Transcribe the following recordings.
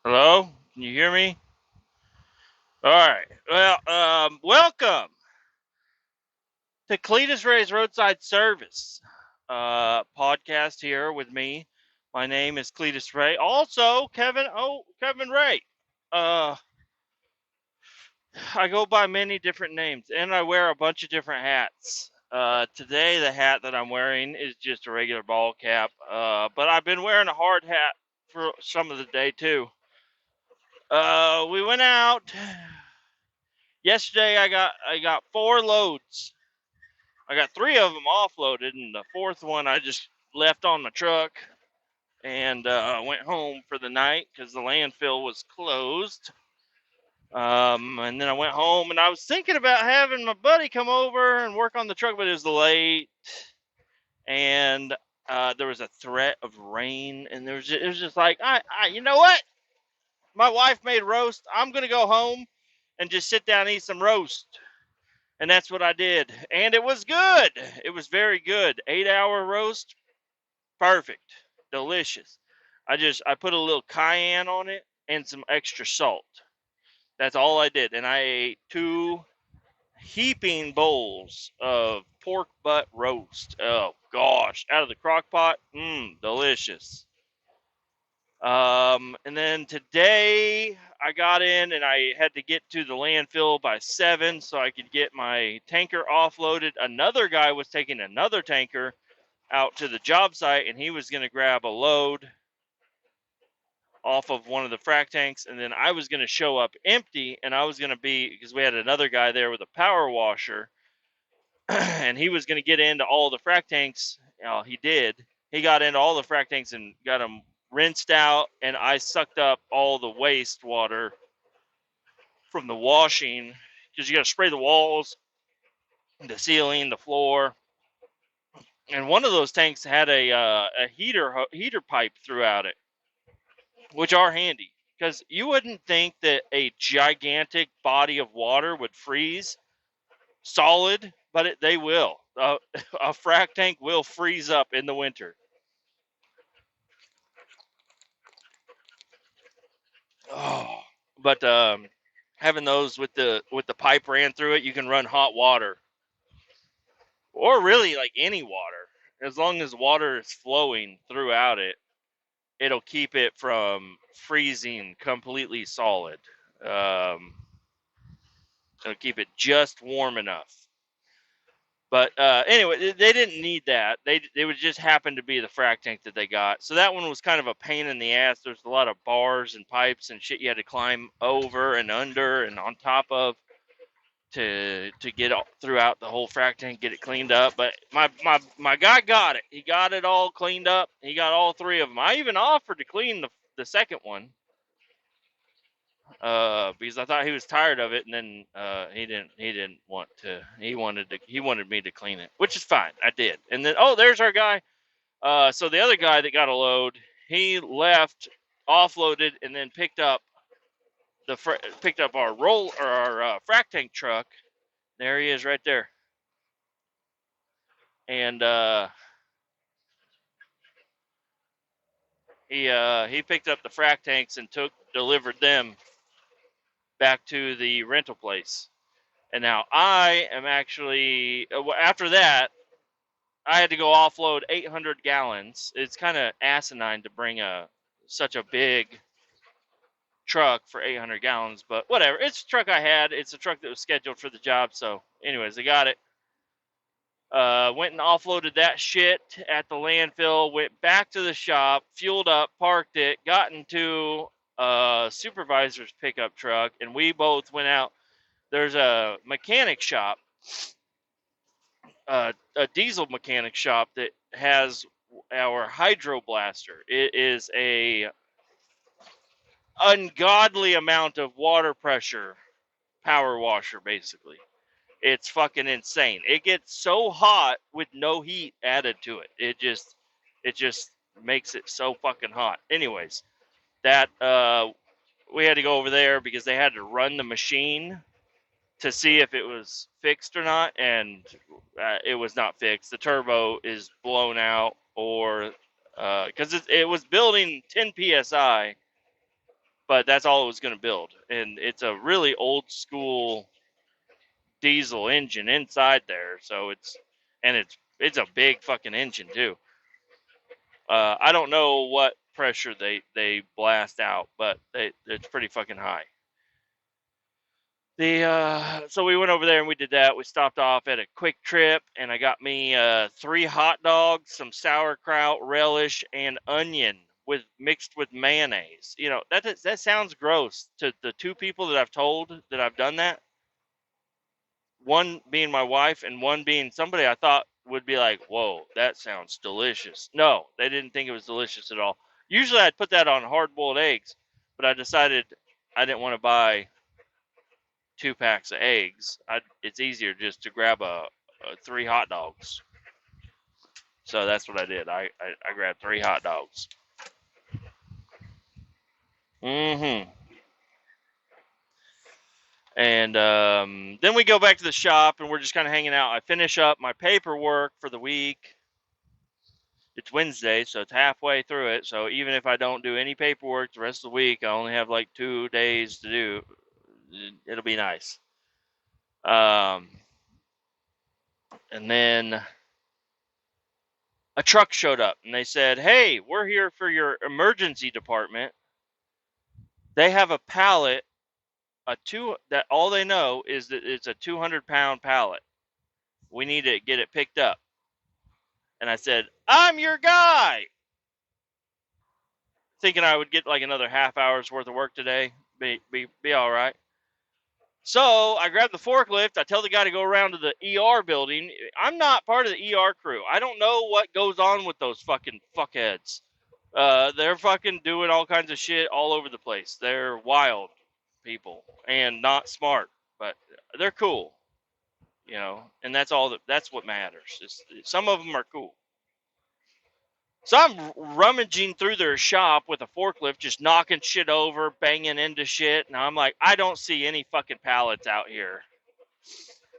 Hello? Can you hear me? All right. Well, welcome to Cletus Ray's Roadside Service podcast here with me. My name is Cletus Ray. Also, Kevin Ray. Uh, I go by many different names, and I wear a bunch of different hats. Today, the hat that I'm wearing is just a regular ball cap, but I've been wearing a hard hat for some of the day too. We went out yesterday. I got 4 loads. I got 3 of them offloaded, and the fourth one I just left on my truck and went home for the night because the landfill was closed. And then I went home, and I was thinking about having my buddy come over and work on the truck, but it was late, and there was a threat of rain, and it was just like, you know what? My wife made roast. I'm gonna go home and just sit down and eat some roast. And that's what I did. And it was good. It was very good. 8-hour roast. Perfect. Delicious. I put a little cayenne on it and some extra salt. That's all I did. And I ate 2 heaping bowls of pork butt roast. Oh gosh. Out of the crock pot. Delicious. And then today I got in and I had to get to the landfill by 7 so I could get my tanker offloaded. Another guy was taking another tanker out to the job site, and he was going to grab a load off of one of the frac tanks, and then I was going to show up empty, and I was going to be, because we had another guy there with a power washer, and he was going to get into all the frac tanks. He did. He got into all the frac tanks and got them rinsed out, and I sucked up all the wastewater from the washing, because you got to spray the walls, the ceiling, the floor. And one of those tanks had a heater pipe throughout it, which are handy, because you wouldn't think that a gigantic body of water would freeze solid, but they will. A frac tank will freeze up in the winter. Oh, but having those with the pipe ran through it, you can run hot water, or really like any water, as long as water is flowing throughout it. It'll keep it from freezing completely solid. Um, it'll keep it just warm enough. But anyway, they didn't need that. They would just happen to be the frac tank that they got. So that one was kind of a pain in the ass. There's a lot of bars and pipes and shit you had to climb over and under and on top of to get throughout the whole frac tank, get it cleaned up. But my guy got it. He got it all cleaned up. He got all 3 of them. I even offered to clean the second one, because I thought he was tired of it, and then he didn't want to. He wanted me to clean it, which is fine. I did, and then there's our guy. So the other guy that got a load, he left, offloaded, and then picked up our frac tank truck. There he is, right there, and he picked up the frac tanks and delivered them back to the rental place. And now I am actually, after that, I had to go offload 800 gallons. It's kind of asinine to bring such a big truck for 800 gallons, but whatever. It's a truck I had. It's a truck that was scheduled for the job. So, anyways, I got it. Went and offloaded that shit at the landfill. Went back to the shop, fueled up, parked it, got into a supervisor's pickup truck, and we both went out. There's a mechanic shop, a diesel mechanic shop that has our hydro blaster. It is a ungodly amount of water pressure power washer, basically. It's fucking insane. It gets so hot with no heat added to it. It just makes it so fucking hot. Anyways, that we had to go over there because they had to run the machine to see if it was fixed or not, and it was not fixed. The turbo is blown out, or because it was building 10 psi, but that's all it was going to build. And it's a really old school diesel engine inside there, so it's a big fucking engine too. I don't know what pressure they blast out, but it's pretty fucking high. So we went over there and we did that. We stopped off at a Quick Trip, and I got me 3 hot dogs, some sauerkraut, relish, and onion mixed with mayonnaise. You know, that sounds gross to the 2 people that I've told that I've done that. One being my wife and one being somebody I thought would be like, "Whoa, that sounds delicious." No, they didn't think it was delicious at all. Usually I'd put that on hard-boiled eggs, but I decided I didn't want to buy 2 packs of eggs. It's easier just to grab a 3 hot dogs. So that's what I did. I grabbed 3 hot dogs. Mm-hmm. And then we go back to the shop, and we're just kind of hanging out. I finish up my paperwork for the week. It's Wednesday, so it's halfway through it. So even if I don't do any paperwork the rest of the week, I only have like 2 days to do. It'll be nice. And then a truck showed up, and they said, "Hey, we're here for your emergency department. They have a pallet, that all they know is that it's a 200-pound pallet. We need to get it picked up." And I said, "I'm your guy," thinking I would get like another half hour's worth of work today. Be all right. So I grab the forklift. I tell the guy to go around to the ER building. I'm not part of the ER crew. I don't know what goes on with those fucking fuckheads. They're fucking doing all kinds of shit all over the place. They're wild people and not smart, but they're cool, you know. And that's what matters. Some of them are cool. So I'm rummaging through their shop with a forklift, just knocking shit over, banging into shit, and I'm like, I don't see any fucking pallets out here.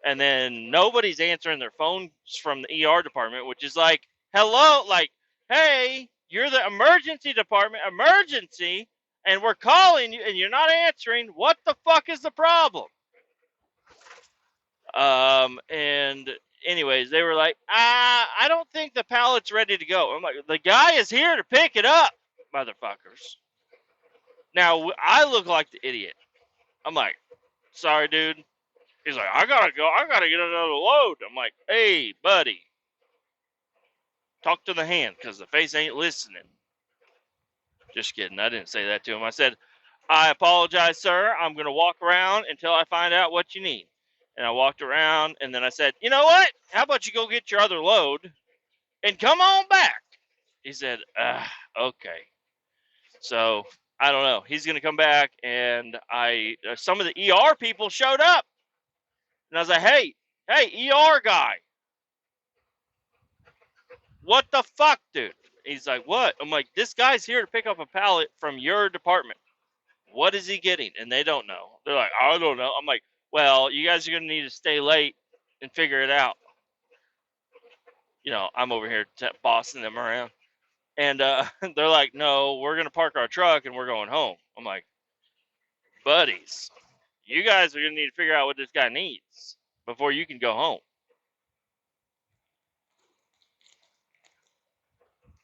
And then nobody's answering their phones from the ER department, which is like, hello, like, hey, you're the emergency department, emergency, and we're calling you, and you're not answering. What the fuck is the problem? And anyways, they were like, I don't think the pallet's ready to go. I'm like, the guy is here to pick it up, motherfuckers. Now, I look like the idiot. I'm like, sorry, dude. He's like, I gotta go. I gotta get another load. I'm like, hey, buddy, talk to the hand because the face ain't listening. Just kidding. I didn't say that to him. I said, I apologize, sir. I'm going to walk around until I find out what you need. And I walked around, and then I said, you know what? How about you go get your other load and come on back? He said, okay. So I don't know. He's going to come back, and some of the ER people showed up. And I was like, hey, ER guy. What the fuck, dude? He's like, what? I'm like, this guy's here to pick up a pallet from your department. What is he getting? And they don't know. They're like, I don't know. I'm like, well, you guys are going to need to stay late and figure it out. You know, I'm over here bossing them around. And they're like, no, we're going to park our truck and we're going home. I'm like, buddies, you guys are going to need to figure out what this guy needs before you can go home.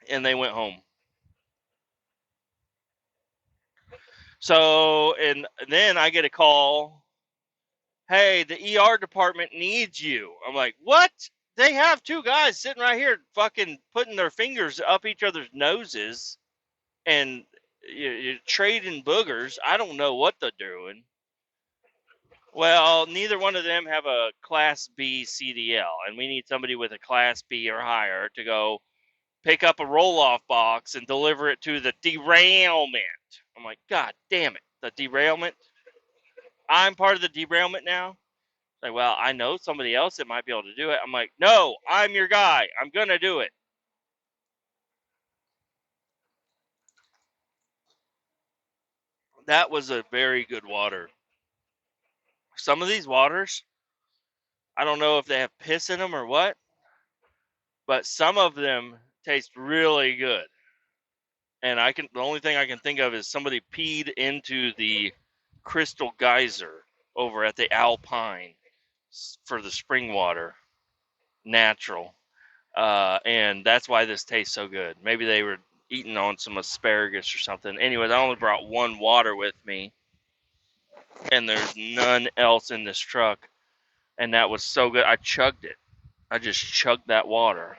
And they went home. So, and then I get a call. Hey, the ER department needs you. I'm like, what? They have 2 guys sitting right here fucking putting their fingers up each other's noses and you're trading boogers. I don't know what they're doing. Well, neither one of them have a Class B CDL, and we need somebody with a Class B or higher to go pick up a roll-off box and deliver it to the derailment. I'm like, God damn it, the derailment? I'm part of the derailment now? Like, well, I know somebody else that might be able to do it. I'm like, no, I'm your guy. I'm going to do it. That was a very good water. Some of these waters, I don't know if they have piss in them or what, but some of them taste really good. and the only thing I can think of is somebody peed into the crystal geyser over at the Alpine for the spring water, natural, and that's why this tastes so good. Maybe they were eating on some asparagus or something. Anyways, I only brought one water with me, and there's none else in this truck, and that was so good. I chugged it. I just chugged that water.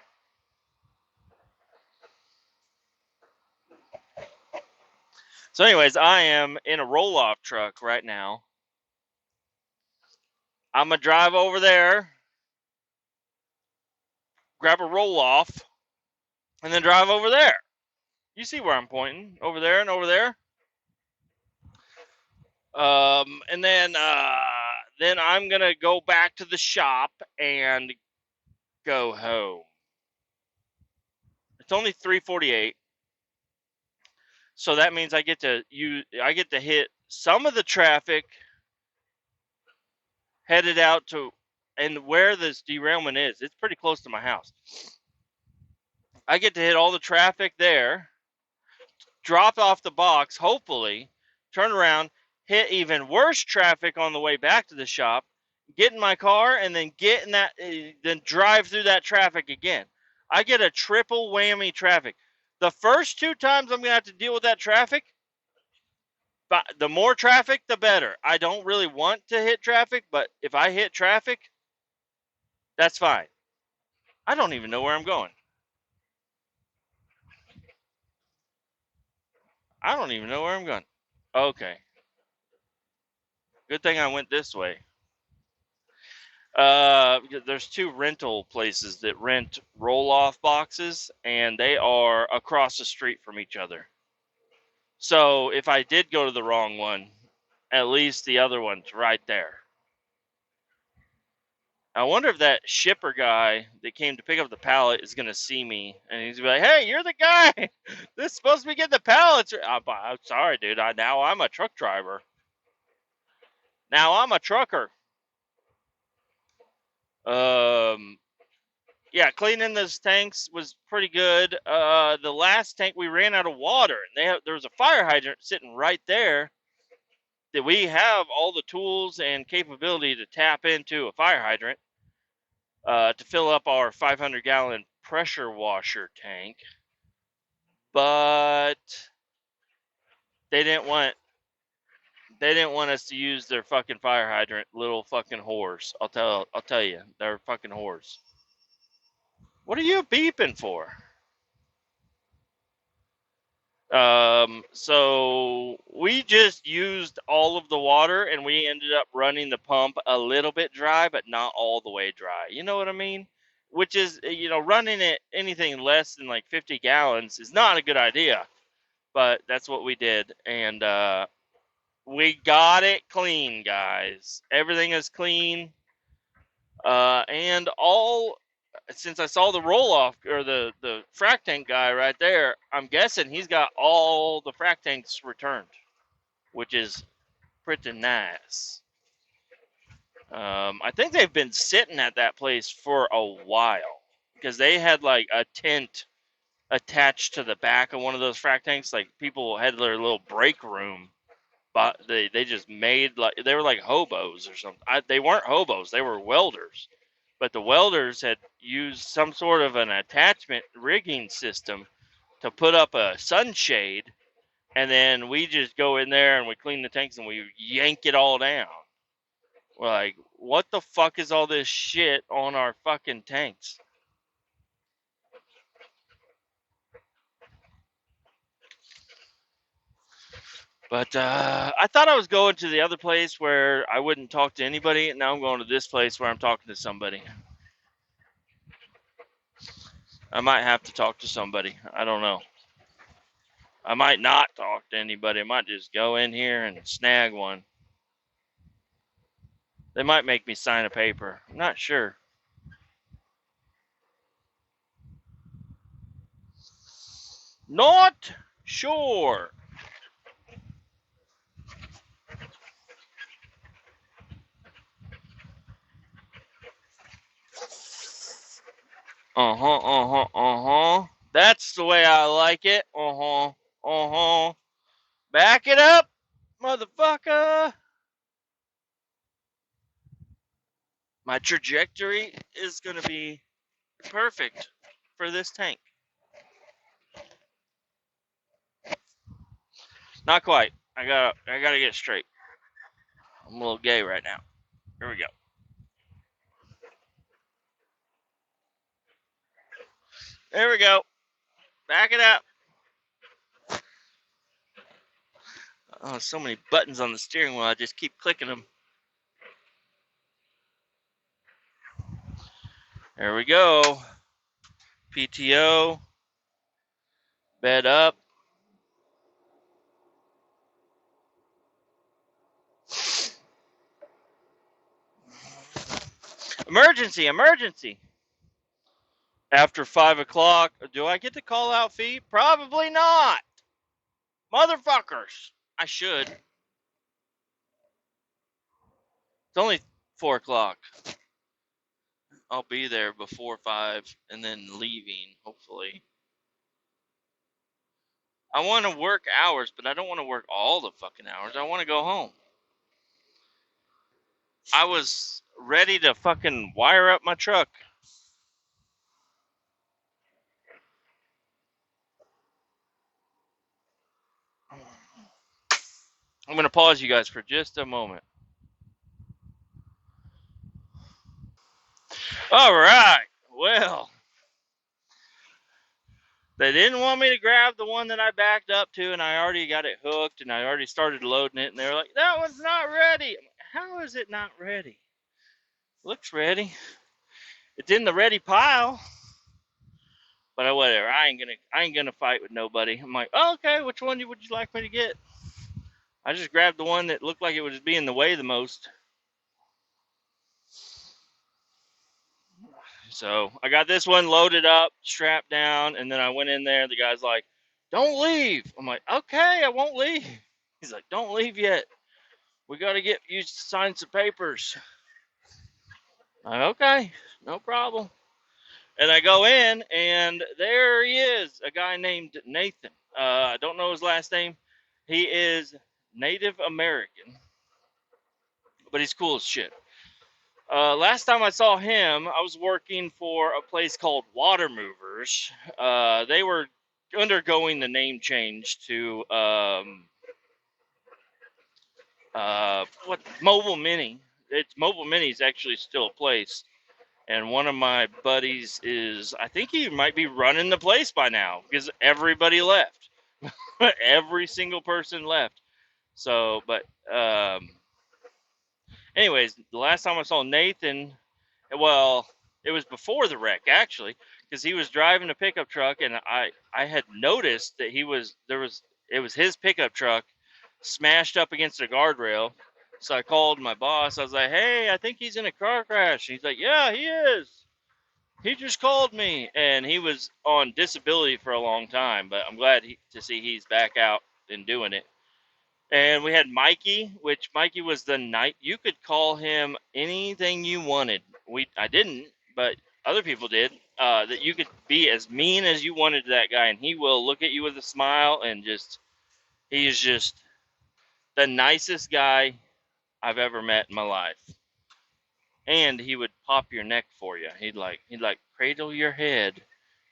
So, anyways, I am in a roll-off truck right now. I'm gonna drive over there, grab a roll-off, and then drive over there. You see where I'm pointing? Over there and over there. And then I'm gonna go back to the shop and go home. It's only 3:48, so that means I get to hit some of the traffic headed out to, and where this derailment is, it's pretty close to my house. I get to hit all the traffic there, drop off the box, hopefully, turn around, hit even worse traffic on the way back to the shop, get in my car, and then then drive through that traffic again. I get a triple whammy traffic. The first two times I'm going to have to deal with that traffic, but the more traffic, the better. I don't really want to hit traffic, but if I hit traffic, that's fine. I don't even know where I'm going. I don't even know where I'm going. Okay. Good thing I went this way. There's two rental places that rent roll-off boxes, and they are across the street from each other. So if I did go to the wrong one, at least the other one's right there. I wonder if that shipper guy that came to pick up the pallet is going to see me, and he's going to be like, hey, you're the guy that's supposed to be getting the pallets. I'm sorry, dude. Now I'm a truck driver. Now I'm a trucker. Yeah, cleaning those tanks was pretty good. The last tank we ran out of water, and there was a fire hydrant sitting right there that we have all the tools and capability to tap into a fire hydrant to fill up our 500-gallon pressure washer tank, but they didn't want us to use their fucking fire hydrant. Little fucking whores. I'll tell you, they're fucking whores. What are you beeping for? So we just used all of the water, and we ended up running the pump a little bit dry, but not all the way dry. You know what I mean? Which is, running it anything less than like 50 gallons is not a good idea, but that's what we did. And, we got it clean, guys. Everything is clean. And since I saw the roll-off, or the frac tank guy right there, I'm guessing he's got all the frac tanks returned, which is pretty nice. I think they've been sitting at that place for a while, because they had like a tent attached to the back of one of those frac tanks. Like, people had their little break room, but they just made, like, they were like hobos or something. They weren't hobos, they were welders. But the welders had used some sort of an attachment rigging system to put up a sunshade, and then we just go in there and we clean the tanks and we yank it all down. We're like, what the fuck is all this shit on our fucking tanks? But I thought I was going to the other place where I wouldn't talk to anybody, and now I'm going to this place where I'm talking to somebody. I might have to talk to somebody. I don't know. I might not talk to anybody. I might just go in here and snag one. They might make me sign a paper. I'm not sure. Not sure. Uh-huh. That's the way I like it. Uh-huh. Uh-huh. Back it up, motherfucker. My trajectory is going to be perfect for this tank. Not quite. I gotta get straight. I'm a little gay right now. Here we go. There we go. Back it up. Oh, so many buttons on the steering wheel. I just keep clicking them. There we go. PTO. Bed up. Emergency, emergency. After 5 o'clock, do I get the call out fee? Probably not. Motherfuckers. I should. It's only 4 o'clock. I'll be there before 5 and then leaving, hopefully. I want to work hours, but I don't want to work all the fucking hours. I want to go home. I was ready to fucking wire up my truck. I'm going to pause you guys for just a moment. All right. Well, they didn't want me to grab the one that I backed up to, and I already got it hooked, and I already started loading it, and they were like, that one's not ready. I'm like, how is it not ready? Looks ready. It's in the ready pile. But whatever. I ain't gonna fight with nobody. I'm like, oh, okay, which one would you like me to get? I just grabbed the one that looked like it was being in the way the most. So I got this one loaded up, strapped down, and then I went in there. The guy's like, don't leave. I'm like, okay, I won't leave. He's like, don't leave yet. We got to get you to sign some papers. I'm like, okay, no problem. And I go in, and there he is, a guy named Nathan. I don't know his last name. He is Native American, but he's cool as shit. Last time I saw him, I was working for a place called Water Movers. They were undergoing the name change to what Mobile Mini. It's Mobile Mini is actually still a place, and one of my buddies is, I think he might be running the place by now because everybody left. Every single person left. So, but anyways, the last time I saw Nathan, well, it was before the wreck actually, because he was driving a pickup truck, and I had noticed that it was his pickup truck smashed up against a guardrail. So I called my boss. I was like, "Hey, I think he's in a car crash." He's like, "Yeah, he is. He just called me," and he was on disability for a long time. But I'm glad to see he's back out and doing it. And we had Mikey, which Mikey was the night. You could call him anything you wanted. I didn't, but other people did. That you could be as mean as you wanted to that guy, and he will look at you with a smile and he's just the nicest guy I've ever met in my life. And he would pop your neck for you. He'd like cradle your head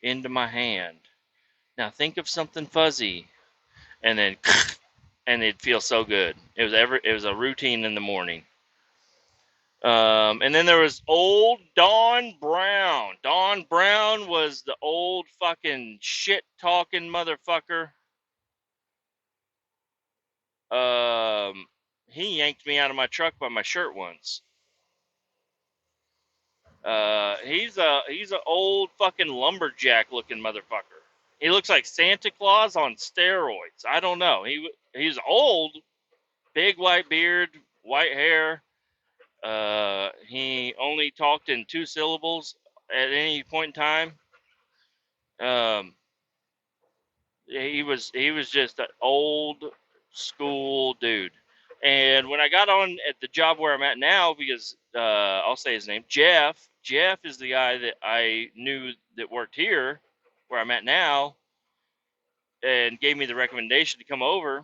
into my hand. Now think of something fuzzy, and then and it'd feel so good. It was a routine in the morning. And then there was old Don Brown. Don Brown was the old fucking shit talking motherfucker. Um, he yanked me out of my truck by my shirt once. He's a old fucking lumberjack looking motherfucker. He looks like Santa Claus on steroids. I don't know. He's old, big white beard, white hair. He only talked in two syllables at any point in time. Um, he was just an old school dude. And when I got on at the job where I'm at now, because I'll say his name, Jeff. Jeff is the guy that I knew that worked here, where I'm at now. and gave me the recommendation to come over.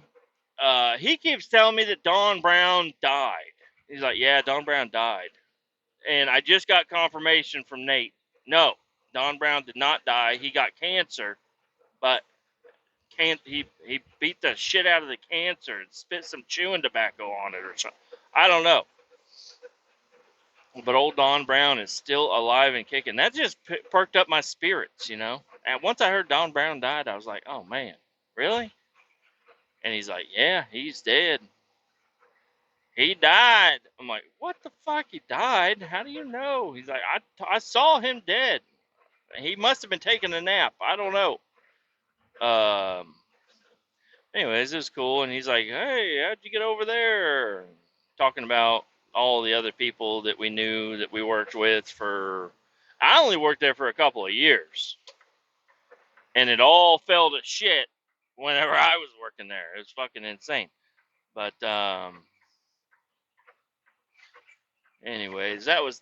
He keeps telling me that Don Brown died. He's like, yeah, Don Brown died. And I just got confirmation from Nate. No, Don Brown did not die. He got cancer, but he beat the shit out of the cancer and spit some chewing tobacco on it or something. I don't know. But old Don Brown is still alive and kicking. That just perked up my spirits, you know. And once I heard Don Brown died, I was like, oh man, really? And he's like, yeah, he's dead. He died. I'm like, what the fuck? He died? How do you know? He's like, I saw him dead. He must have been taking a nap. I don't know. Anyways, it was cool. And he's like, hey, how'd you get over there? Talking about all the other people that we knew that we worked with for. I only worked there for a couple of years. And it all fell to shit whenever I was working there. It was fucking insane. But, anyways, that was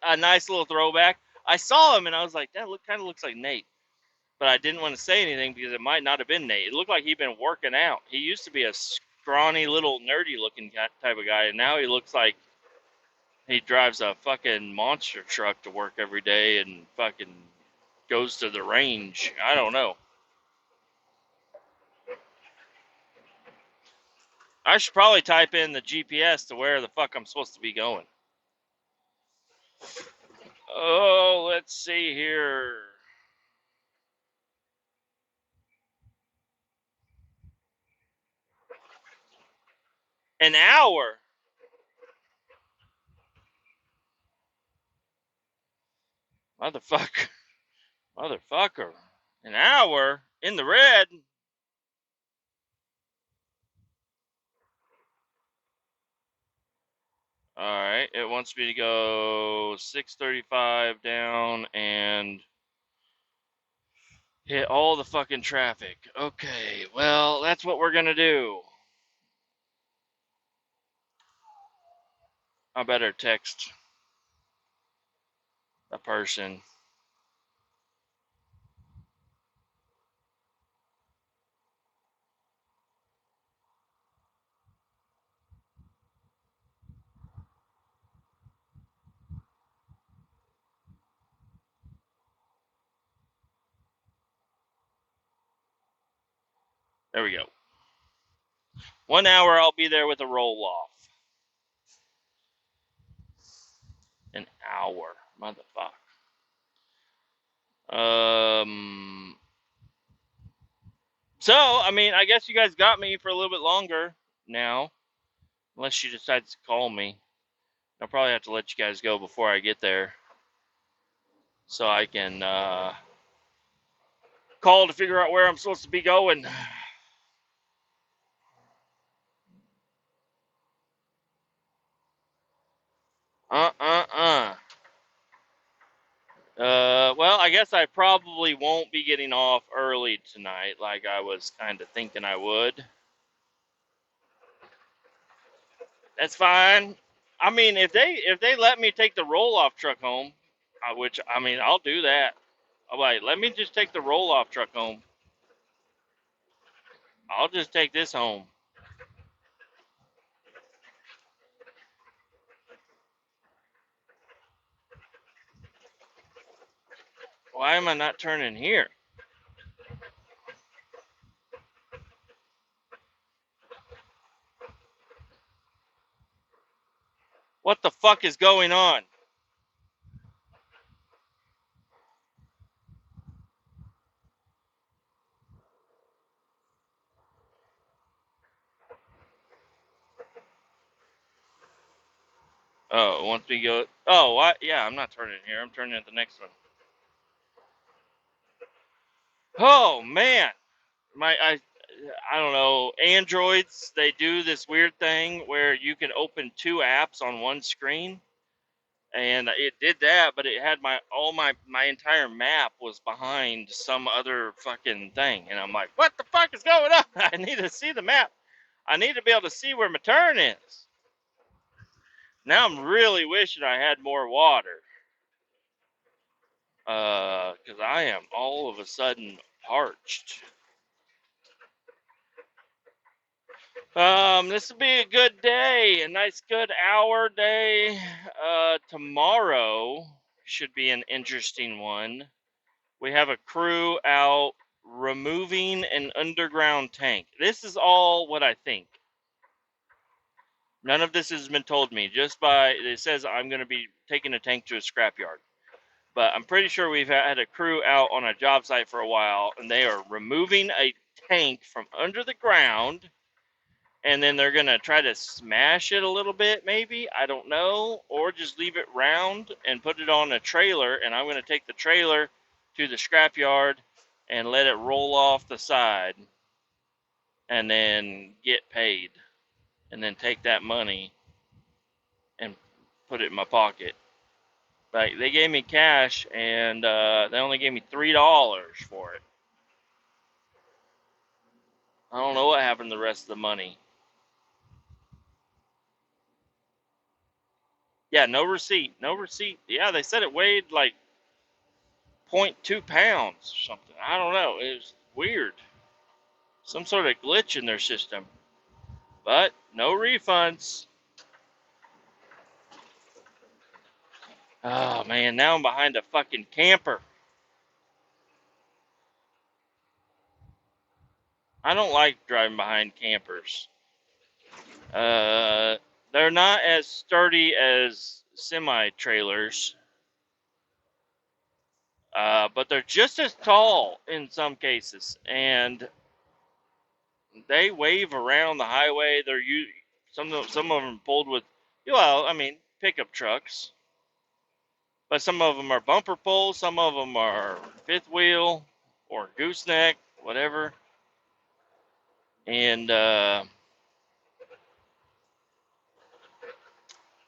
a nice little throwback. I saw him and I was like, that kind of looks like Nate. But I didn't want to say anything because it might not have been Nate. It looked like he'd been working out. He used to be a scrawny little nerdy looking type of guy, and now he looks like he drives a fucking monster truck to work every day and fucking goes to the range. I don't know. I should probably type in the GPS to where the fuck I'm supposed to be going. Oh, let's see here. An hour. Motherfucker. Motherfucker. An hour in the red. Alright, it wants me to go 635 down and hit all the fucking traffic. Okay, well, that's what we're gonna do. I better text a person. There we go. 1 hour, I'll be there with a roll off. An hour, motherfucker. So, I mean, I guess you guys got me for a little bit longer now. Unless she decides to call me. I'll probably have to let you guys go before I get there. So I can call to figure out where I'm supposed to be going. Well, I guess I probably won't be getting off early tonight like I was kind of thinking I would. That's fine. I mean, if they let me take the roll-off truck home, which, I mean, I'll do that. I'm like, let me just take the roll-off truck home. I'll just take this home. Why am I not turning here? What the fuck is going on? Oh, it wants me to go. Oh, what? Yeah, I'm not turning here. I'm turning at the next one. Oh man, I don't know. Androids, they do this weird thing where you can open two apps on one screen, and it did that, but it had my entire map was behind some other fucking thing, and I'm like, what the fuck is going on? I need to see the map. I need to be able to see where my turn is. Now I'm really wishing I had more water. Because I am all of a sudden parched. This will be a good day, a nice good hour day. Tomorrow should be an interesting one. We have a crew out removing an underground tank. This is all what I think. None of this has been told me. Just by it says I'm going to be taking a tank to a scrapyard. But I'm pretty sure we've had a crew out on a job site for a while, and they are removing a tank from under the ground, and then they're going to try to smash it a little bit, maybe. I don't know. Or just leave it round and put it on a trailer, and I'm going to take the trailer to the scrapyard and let it roll off the side and then get paid, and then take that money and put it in my pocket. Like, they gave me cash, and they only gave me $3 for it. I don't know what happened to the rest of the money. Yeah, no receipt. No receipt. Yeah, they said it weighed like 0.2 pounds or something. I don't know. It was weird. Some sort of glitch in their system. But no refunds. Oh, man. Now I'm behind a fucking camper. I don't like driving behind campers. Uh, they're not as sturdy as semi-trailers. But they're just as tall in some cases, and they wave around the highway. Some of them pulled with, well, I mean, pickup trucks, but some of them are bumper pulls, some of them are fifth wheel or gooseneck, whatever. And I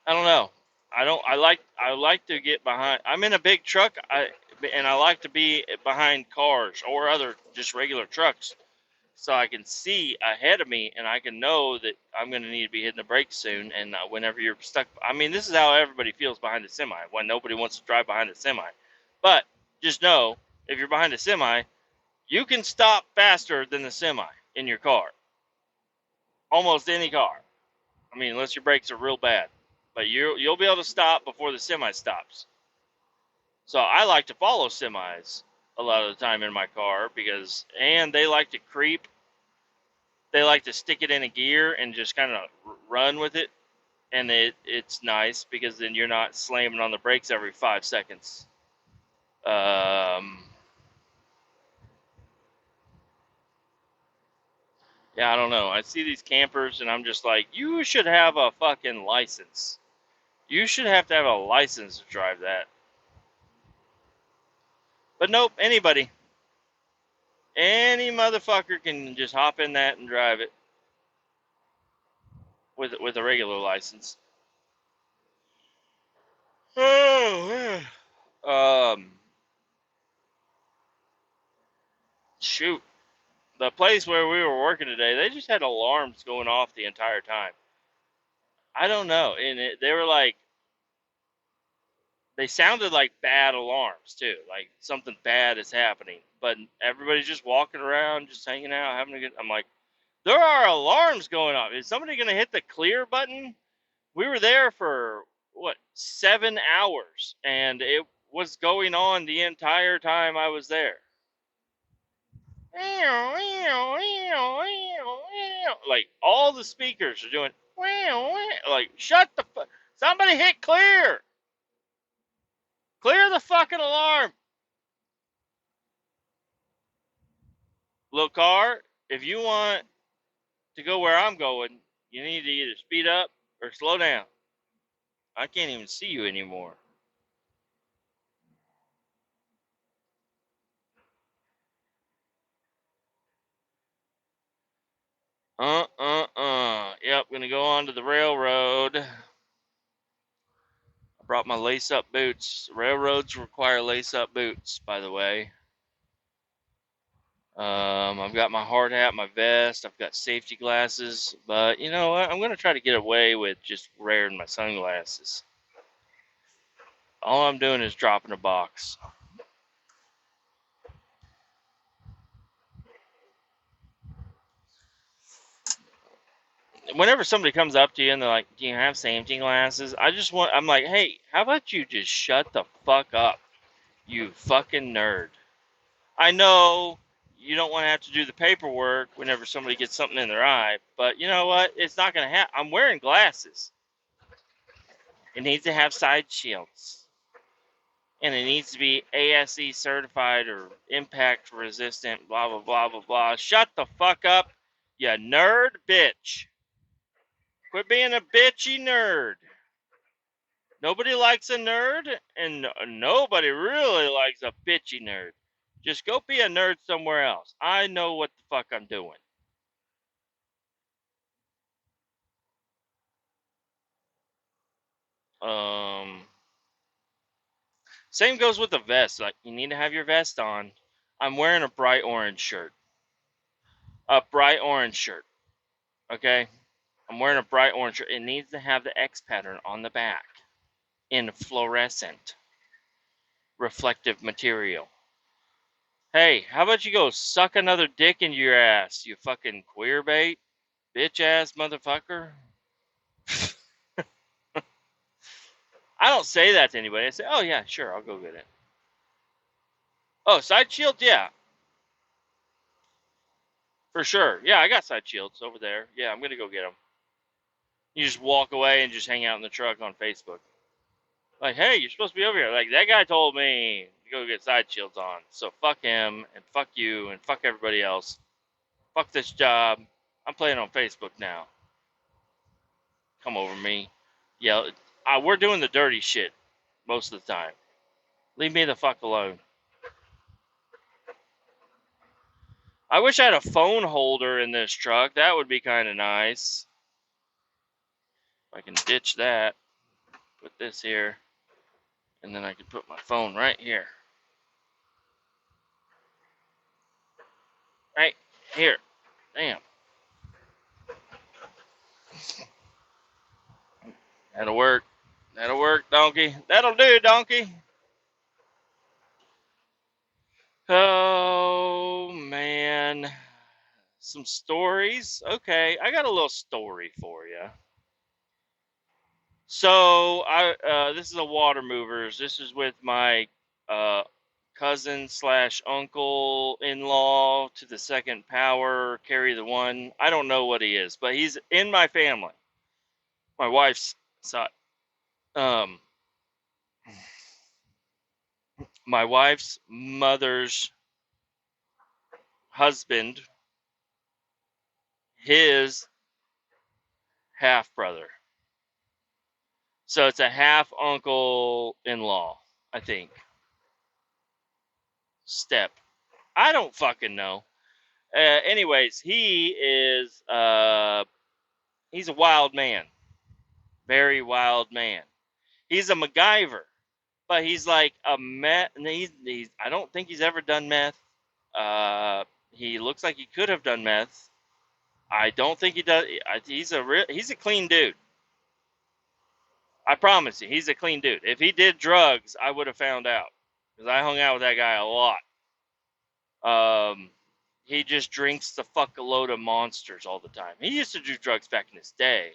don't know. I don't. I like to get behind. I'm in a big truck. And I like to be behind cars or other just regular trucks, so I can see ahead of me and I can know that I'm going to need to be hitting the brakes soon. And whenever you're stuck, I mean, this is how everybody feels behind a semi when nobody wants to drive behind a semi. But just know, if you're behind a semi, you can stop faster than the semi in your car. Almost any car. I mean, unless your brakes are real bad. But you'll be able to stop before the semi stops. So I like to follow semis a lot of the time in my car and they like to creep. They like to stick it in a gear and just kind of run with it, and it's nice because then you're not slamming on the brakes every 5 seconds. Yeah, I don't know. I see these campers, and I'm just like, you should have a fucking license. You should have to have a license to drive that. But nope, any motherfucker can just hop in that and drive it with a regular license. Oh, shoot. The place where we were working today, they just had alarms going off the entire time. I don't know, and they were like, they sounded like bad alarms too, like something bad is happening. But everybody's just walking around, just hanging out, having a good. I'm like, there are alarms going off. Is somebody gonna hit the clear button? We were there for what 7 hours, and it was going on the entire time I was there. Like all the speakers are doing like shut the fuck. Somebody hit clear. Clear the fucking alarm. Little car, if you want to go where I'm going, you need to either speed up or slow down. I can't even see you anymore. Yep, gonna go on to the railroad. I brought my lace up boots. Railroads require lace up boots, by the way. I've got my hard hat, my vest, I've got safety glasses, but you know what? I'm going to try to get away with just wearing my sunglasses. All I'm doing is dropping a box. whenever somebody comes up to you and they're like, "Do you have safety glasses?" I'm like, "Hey, how about you just shut the fuck up, you fucking nerd." I know you don't want to have to do the paperwork whenever somebody gets something in their eye, but you know what? It's not going to happen. I'm wearing glasses. It needs to have side shields. And it needs to be ASE certified or impact resistant, blah, blah, blah, blah, blah. Shut the fuck up, you nerd bitch. Quit being a bitchy nerd. Nobody likes a nerd, and nobody really likes a bitchy nerd. Just go be a nerd somewhere else. I know what the fuck I'm doing. Um, Same goes with the vest. Like, you need to have your vest on. I'm wearing a bright orange shirt. A bright orange shirt. Okay? I'm wearing a bright orange shirt. It needs to have the X pattern on the back in fluorescent reflective material. Hey, how about you go suck another dick into your ass, you fucking queer bait? Bitch ass motherfucker. I don't say that to anybody. I say, oh yeah, sure, I'll go get it. Oh, side shield? Yeah, for sure. Yeah, I got side shields over there. Yeah, I'm going to go get them. You just walk away and just hang out in the truck on Facebook. Like, hey, you're supposed to be over here. Like, that guy told me to go get side shields on. So fuck him, and fuck you, and fuck everybody else. Fuck this job. I'm playing on Facebook now. Come over me. Yeah, we're doing the dirty shit most of the time. Leave me the fuck alone. I wish I had a phone holder in this truck. That would be kind of nice. I can ditch that. Put this here. And then I can put my phone right here. Right here. Damn. That'll work. That'll work, donkey. That'll do, donkey. Oh, man. Some stories? Okay, I got a little story for you. So, this is a water movers. This is with my uh, cousin slash uncle in law to the second power, carry the one. I don't know what he is, but he's in my family. My wife's side. Um, my wife's mother's husband, his half brother. So it's a half uncle in law, I think. Step. I don't fucking know. Anyways, he's a wild man, very wild man. He's a MacGyver, but he's like a meth. He's I don't think he's ever done meth. He looks like he could have done meth. I don't think he does. He's a clean dude. I promise you, he's a clean dude. If he did drugs, I would have found out because I hung out with that guy a lot. He just drinks the fuck a load of monsters all the time. He used to do drugs back in his day.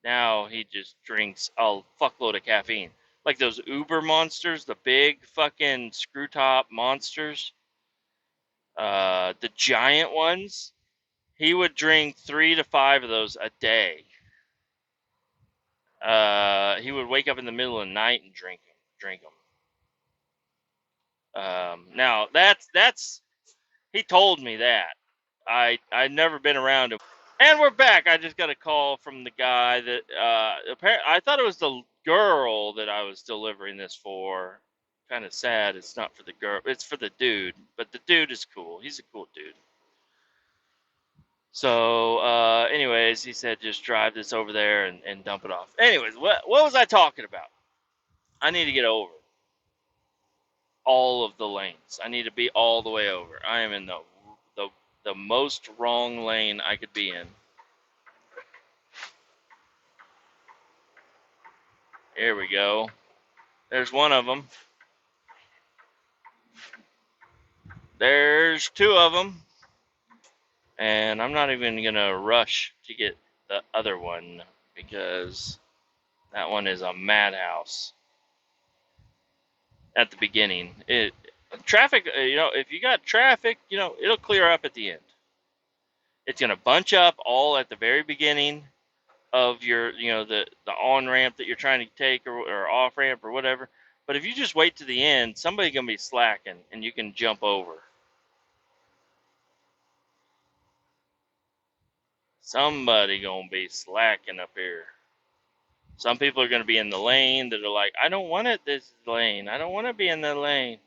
Now he just drinks a fuckload of caffeine. Like those Uber monsters, the big fucking screw top monsters, the giant ones. He would drink 3 to 5 of those a day. He would wake up in the middle of the night and drink them. Now that's he told me that. I'd never been around him. And we're back. I just got a call from the guy that apparently I thought it was the girl that I was delivering this for. Kind of sad. It's not for the girl. It's for the dude. But the dude is cool. He's a cool dude. So, anyways, he said just drive this over there and dump it off. Anyways, what was I talking about? I need to get over all of the lanes. I need to be all the way over. I am in the the most wrong lane I could be in. Here we go. There's one of them. There's 2 of them. And I'm not even going to rush to get the other one because that one is a madhouse at the beginning. It traffic, if you got traffic, it'll clear up at the end. It's gonna bunch up all at the very beginning of your, the on ramp that you're trying to take or off ramp or whatever. But if you just wait to the end, somebody's gonna be slacking and you can jump over. Somebody gonna be slacking up here. Some people are gonna be in the lane that are like, I don't want it this lane. I don't want to be in the lane.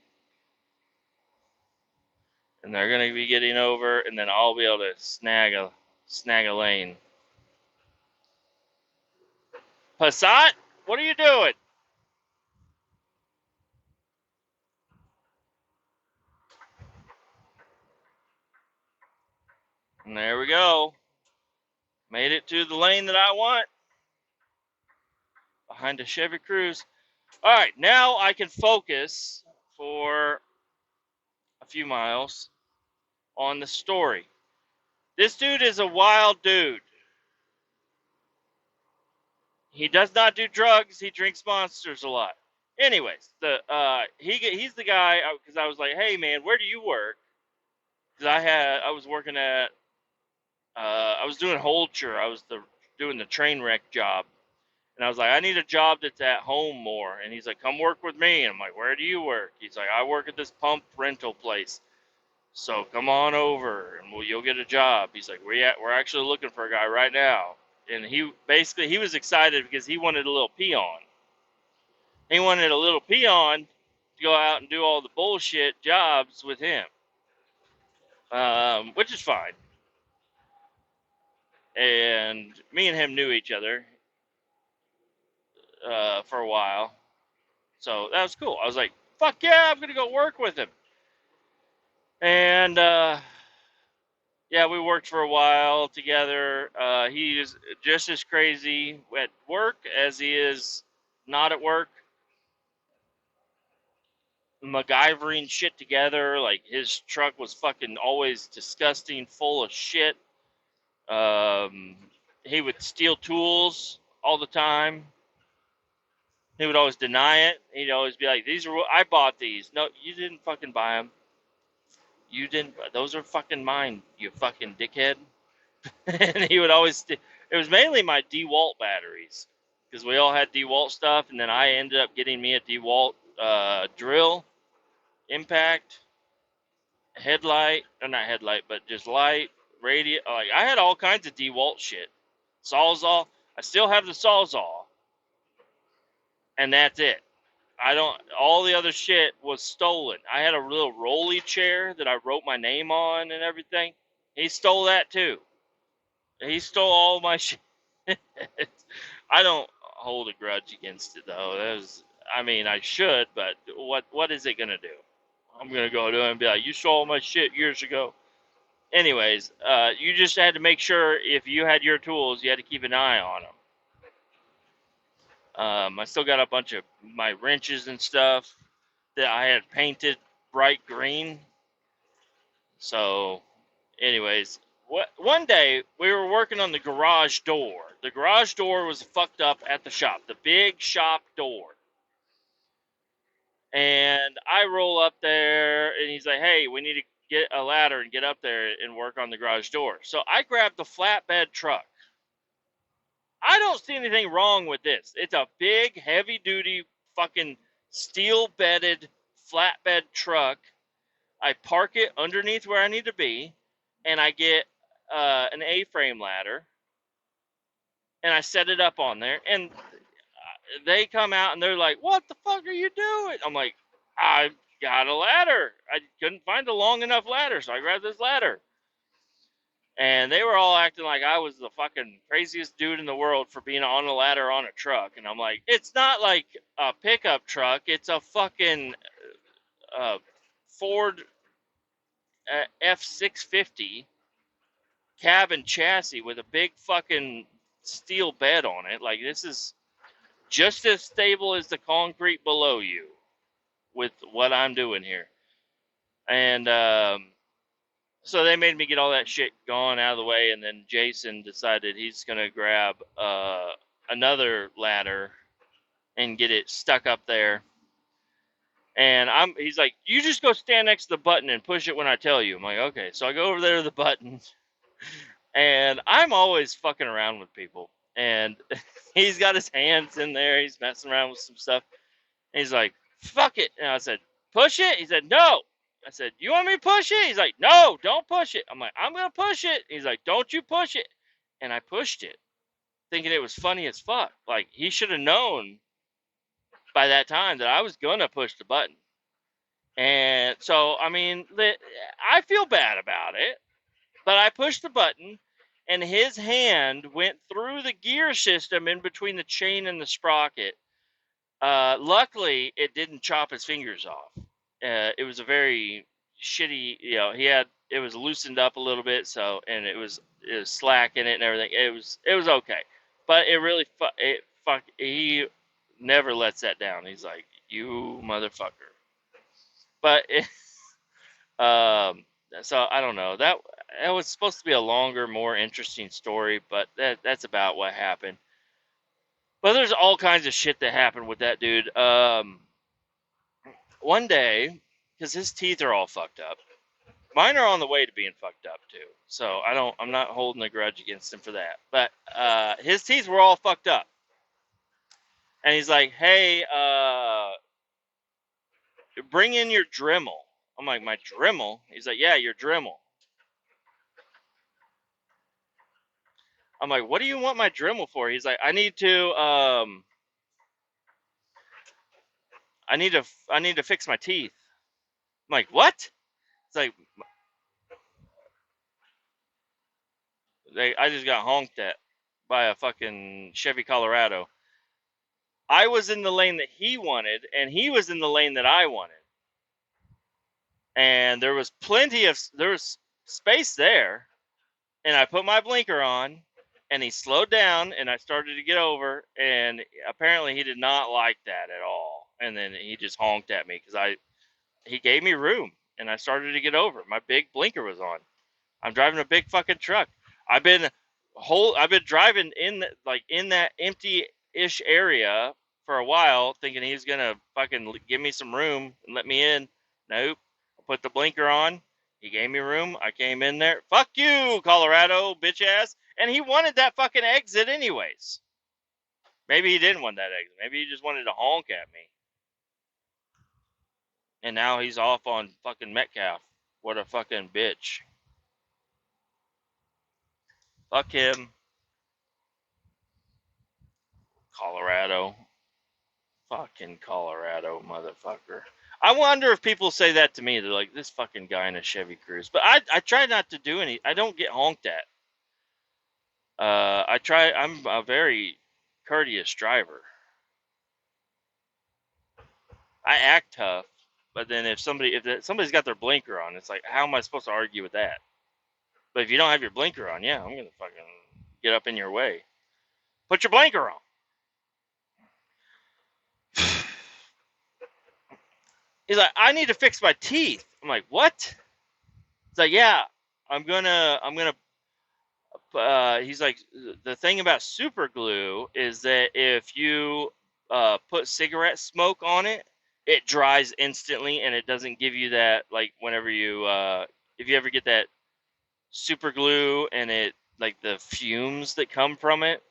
And they're gonna be getting over, and then I'll be able to snag a lane. Passat, what are you doing? And there we go. Made it to the lane that I want behind a Chevy Cruze. All right, now I can focus for a few miles on the story. This dude is a wild dude. He does not do drugs. He drinks Monsters a lot. Anyways, he's the guy because I was like, hey man, where do you work? Because I was working at I was doing Holcher. I was doing the train wreck job, and I was like, I need a job that's at home more. And he's like, come work with me. And I'm like, where do you work? He's like, I work at this pump rental place. So come on over, and you'll get a job. He's like, we're actually looking for a guy right now. And he was excited because he wanted a little peon. He wanted a little peon to go out and do all the bullshit jobs with him, which is fine. And me and him knew each other for a while, so that was cool. I was like, fuck yeah, I'm gonna go work with him. And yeah, we worked for a while together. He is just as crazy at work as he is not at work. MacGyvering shit together. Like, his truck was fucking always disgusting, full of shit. He would steal tools all the time. He would always deny it. He'd always be like, I bought these. No, you didn't fucking buy them. You didn't. Those are fucking mine, you fucking dickhead. And he would always, it was mainly my DeWalt batteries. Because we all had DeWalt stuff. And then I ended up getting me a DeWalt drill, impact, headlight, or not headlight, but just light, radio. Like, I had all kinds of DeWalt shit. Sawzall. I still have the Sawzall. And that's it. All the other shit was stolen. I had a little rolly chair that I wrote my name on and everything. He stole that too. He stole all my shit. I don't hold a grudge against it though. I should, but what is it gonna do? I'm gonna go to him and be like, you stole my shit years ago. Anyways, you just had to make sure if you had your tools, you had to keep an eye on them. I still got a bunch of my wrenches and stuff that I had painted bright green. So, anyways, one day we were working on the garage door. The garage door was fucked up at the shop, the big shop door. And I roll up there, and he's like, hey, we need to get a ladder and get up there and work on the garage door. So I grabbed the flatbed truck. I don't see anything wrong with this. It's a big, heavy-duty, fucking steel-bedded flatbed truck. I park it underneath where I need to be, and I get an A-frame ladder, and I set it up on there, and they come out, and they're like, what the fuck are you doing? I'm like, I've got a ladder. I couldn't find a long enough ladder, so I grabbed this ladder. And they were all acting like I was the fucking craziest dude in the world for being on a ladder on a truck. And I'm like, it's not like a pickup truck. It's a fucking Ford F650 cab and chassis with a big fucking steel bed on it. Like, this is just as stable as the concrete below you with what I'm doing here. And So they made me get all that shit gone out of the way, and then Jason decided he's gonna grab another ladder and get it stuck up there. And he's like, you just go stand next to the button and push it when I tell you. I'm like, okay. So I go over there to the button, and I'm always fucking around with people. And he's got his hands in there. He's messing around with some stuff. And he's like, fuck it. And I said, push it? He said, no. I said, you want me to push it? He's like, no, don't push it. I'm like, I'm going to push it. He's like, don't you push it. And I pushed it, thinking it was funny as fuck. Like, he should have known by that time that I was going to push the button. And so, I mean, I feel bad about it, but I pushed the button, and his hand went through the gear system in between the chain and the sprocket. Luckily, it didn't chop his fingers off. It was a very shitty, it was loosened up a little bit, so, and it was slack in it and everything. It was okay, but it really he never lets that down. He's like, you motherfucker. But um, so I don't know. That was supposed to be a longer, more interesting story, but that's about what happened. But there's all kinds of shit that happened with that dude. One day, because his teeth are all fucked up. Mine are on the way to being fucked up too. So I'm not holding a grudge against him for that. But his teeth were all fucked up. And he's like, hey, bring in your Dremel. I'm like, my Dremel? He's like, yeah, your Dremel. I'm like, what do you want my Dremel for? He's like, I need to fix my teeth. I'm like, what? It's like, I just got honked at by a fucking Chevy Colorado. I was in the lane that he wanted, and he was in the lane that I wanted. And there was space there, and I put my blinker on, and he slowed down, and I started to get over, and apparently he did not like that at all. And then he just honked at me because he gave me room, and I started to get over. My big blinker was on. I'm driving a big fucking truck. I've been driving in that empty-ish area for a while, thinking he's gonna fucking give me some room and let me in. Nope. I put the blinker on. He gave me room. I came in there. Fuck you, Colorado, bitch ass. And he wanted that fucking exit anyways. Maybe he didn't want that exit. Maybe he just wanted to honk at me. And now he's off on fucking Metcalf. What a fucking bitch. Fuck him. Colorado. Fucking Colorado, motherfucker. I wonder if people say that to me. They're like, this fucking guy in a Chevy Cruze. But I try not to do any. I don't get honked at. I'm a very courteous driver. I act tough, but then if somebody's got their blinker on, it's like, how am I supposed to argue with that? But if you don't have your blinker on, yeah, I'm gonna fucking get up in your way. Put your blinker on. He's like, I need to fix my teeth. I'm like, what? It's like, yeah, I'm gonna. He's like, the thing about super glue is that if you put cigarette smoke on it, it dries instantly, and it doesn't give you that, like, whenever if you ever get that super glue and it, like, the fumes that come from it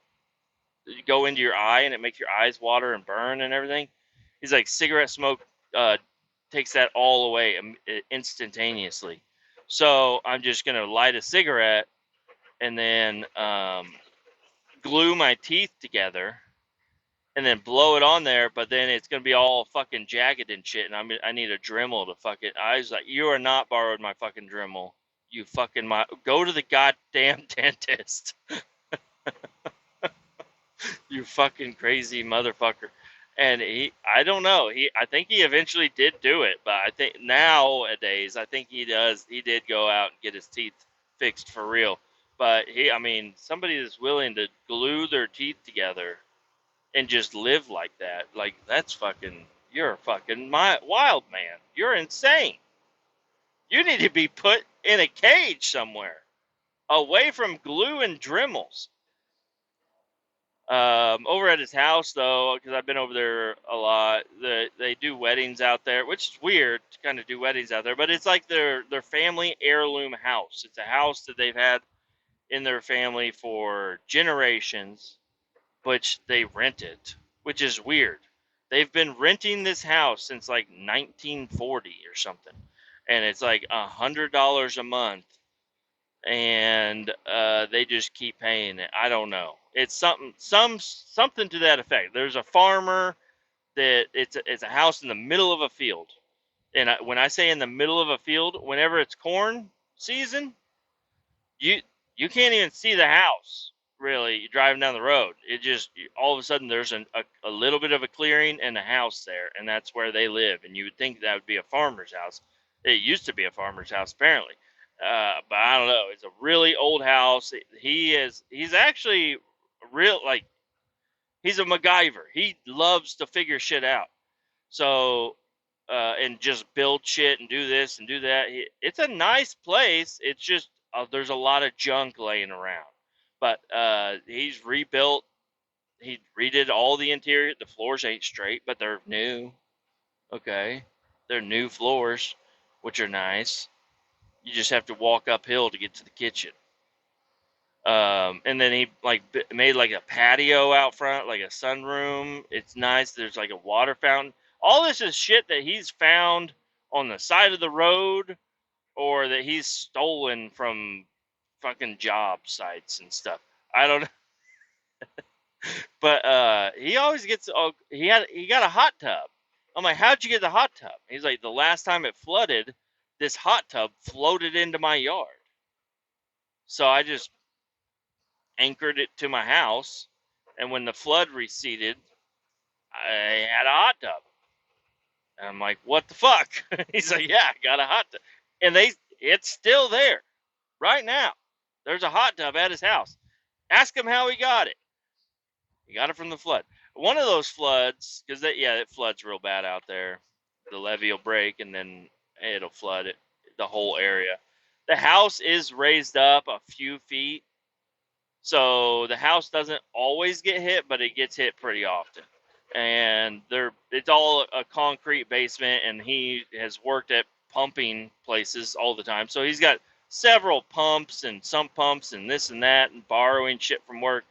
go into your eye and it makes your eyes water and burn and everything. He's like, cigarette smoke takes that all away instantaneously. So I'm just gonna light a cigarette and then glue my teeth together and then blow it on there, but then it's gonna be all fucking jagged and shit, and I need a Dremel to fuck it. I was like, you are not borrowed my fucking Dremel. You fucking go to the goddamn dentist. You fucking crazy motherfucker. And I don't know. I think he eventually did do it, but I think nowadays, I think he did go out and get his teeth fixed for real. But somebody that's willing to glue their teeth together and just live like that, you're a fucking wild man. You're insane. You need to be put in a cage somewhere, away from glue and Dremels. Over at his house, though, because I've been over there a lot, they do weddings out there, which is weird to kind of do weddings out there, but it's like their family heirloom house. It's a house that they've had in their family for generations, which they rented, which is weird. They've been renting this house since like 1940 or something, and it's like $100 a month, and they just keep paying it. I don't know. It's something to that effect. There's a farmer that it's a house in the middle of a field, and when I say in the middle of a field, whenever it's corn season, you you can't even see the house really driving down the road. It just all of a sudden there's a little bit of a clearing and a house there, and that's where they live. And you would think that would be a farmer's house. It used to be a farmer's house apparently, but I don't know. It's a really old house. He's actually real, like, he's a MacGyver. He loves to figure shit out. So, and just build shit and do this and do that. It's a nice place. It's just there's a lot of junk laying around. But he's rebuilt. He redid all the interior. The floors ain't straight, but they're new. Okay, they're new floors, which are nice. You just have to walk uphill to get to the kitchen. And then he like made like a patio out front, like a sunroom. It's nice. There's like a water fountain. All this is shit that he's found on the side of the road or that he's stolen from fucking job sites and stuff. I don't know, but he always gets. Oh, he got a hot tub. I'm like, how'd you get the hot tub? He's like, the last time it flooded, this hot tub floated into my yard. So I just anchored it to my house, and when the flood receded, I had a hot tub. And I'm like, what the fuck? He's like, yeah, I got a hot tub, and it's still there right now. There's a hot tub at his house. Ask him how he got it. He got it from the flood. One of those floods, because it floods real bad out there. The levee will break, and then it'll flood the whole area. The house is raised up a few feet, so the house doesn't always get hit, but it gets hit pretty often. And it's all a concrete basement, and he has worked at pumping places all the time. So he's got several pumps and sump pumps and this and that, and borrowing shit from work.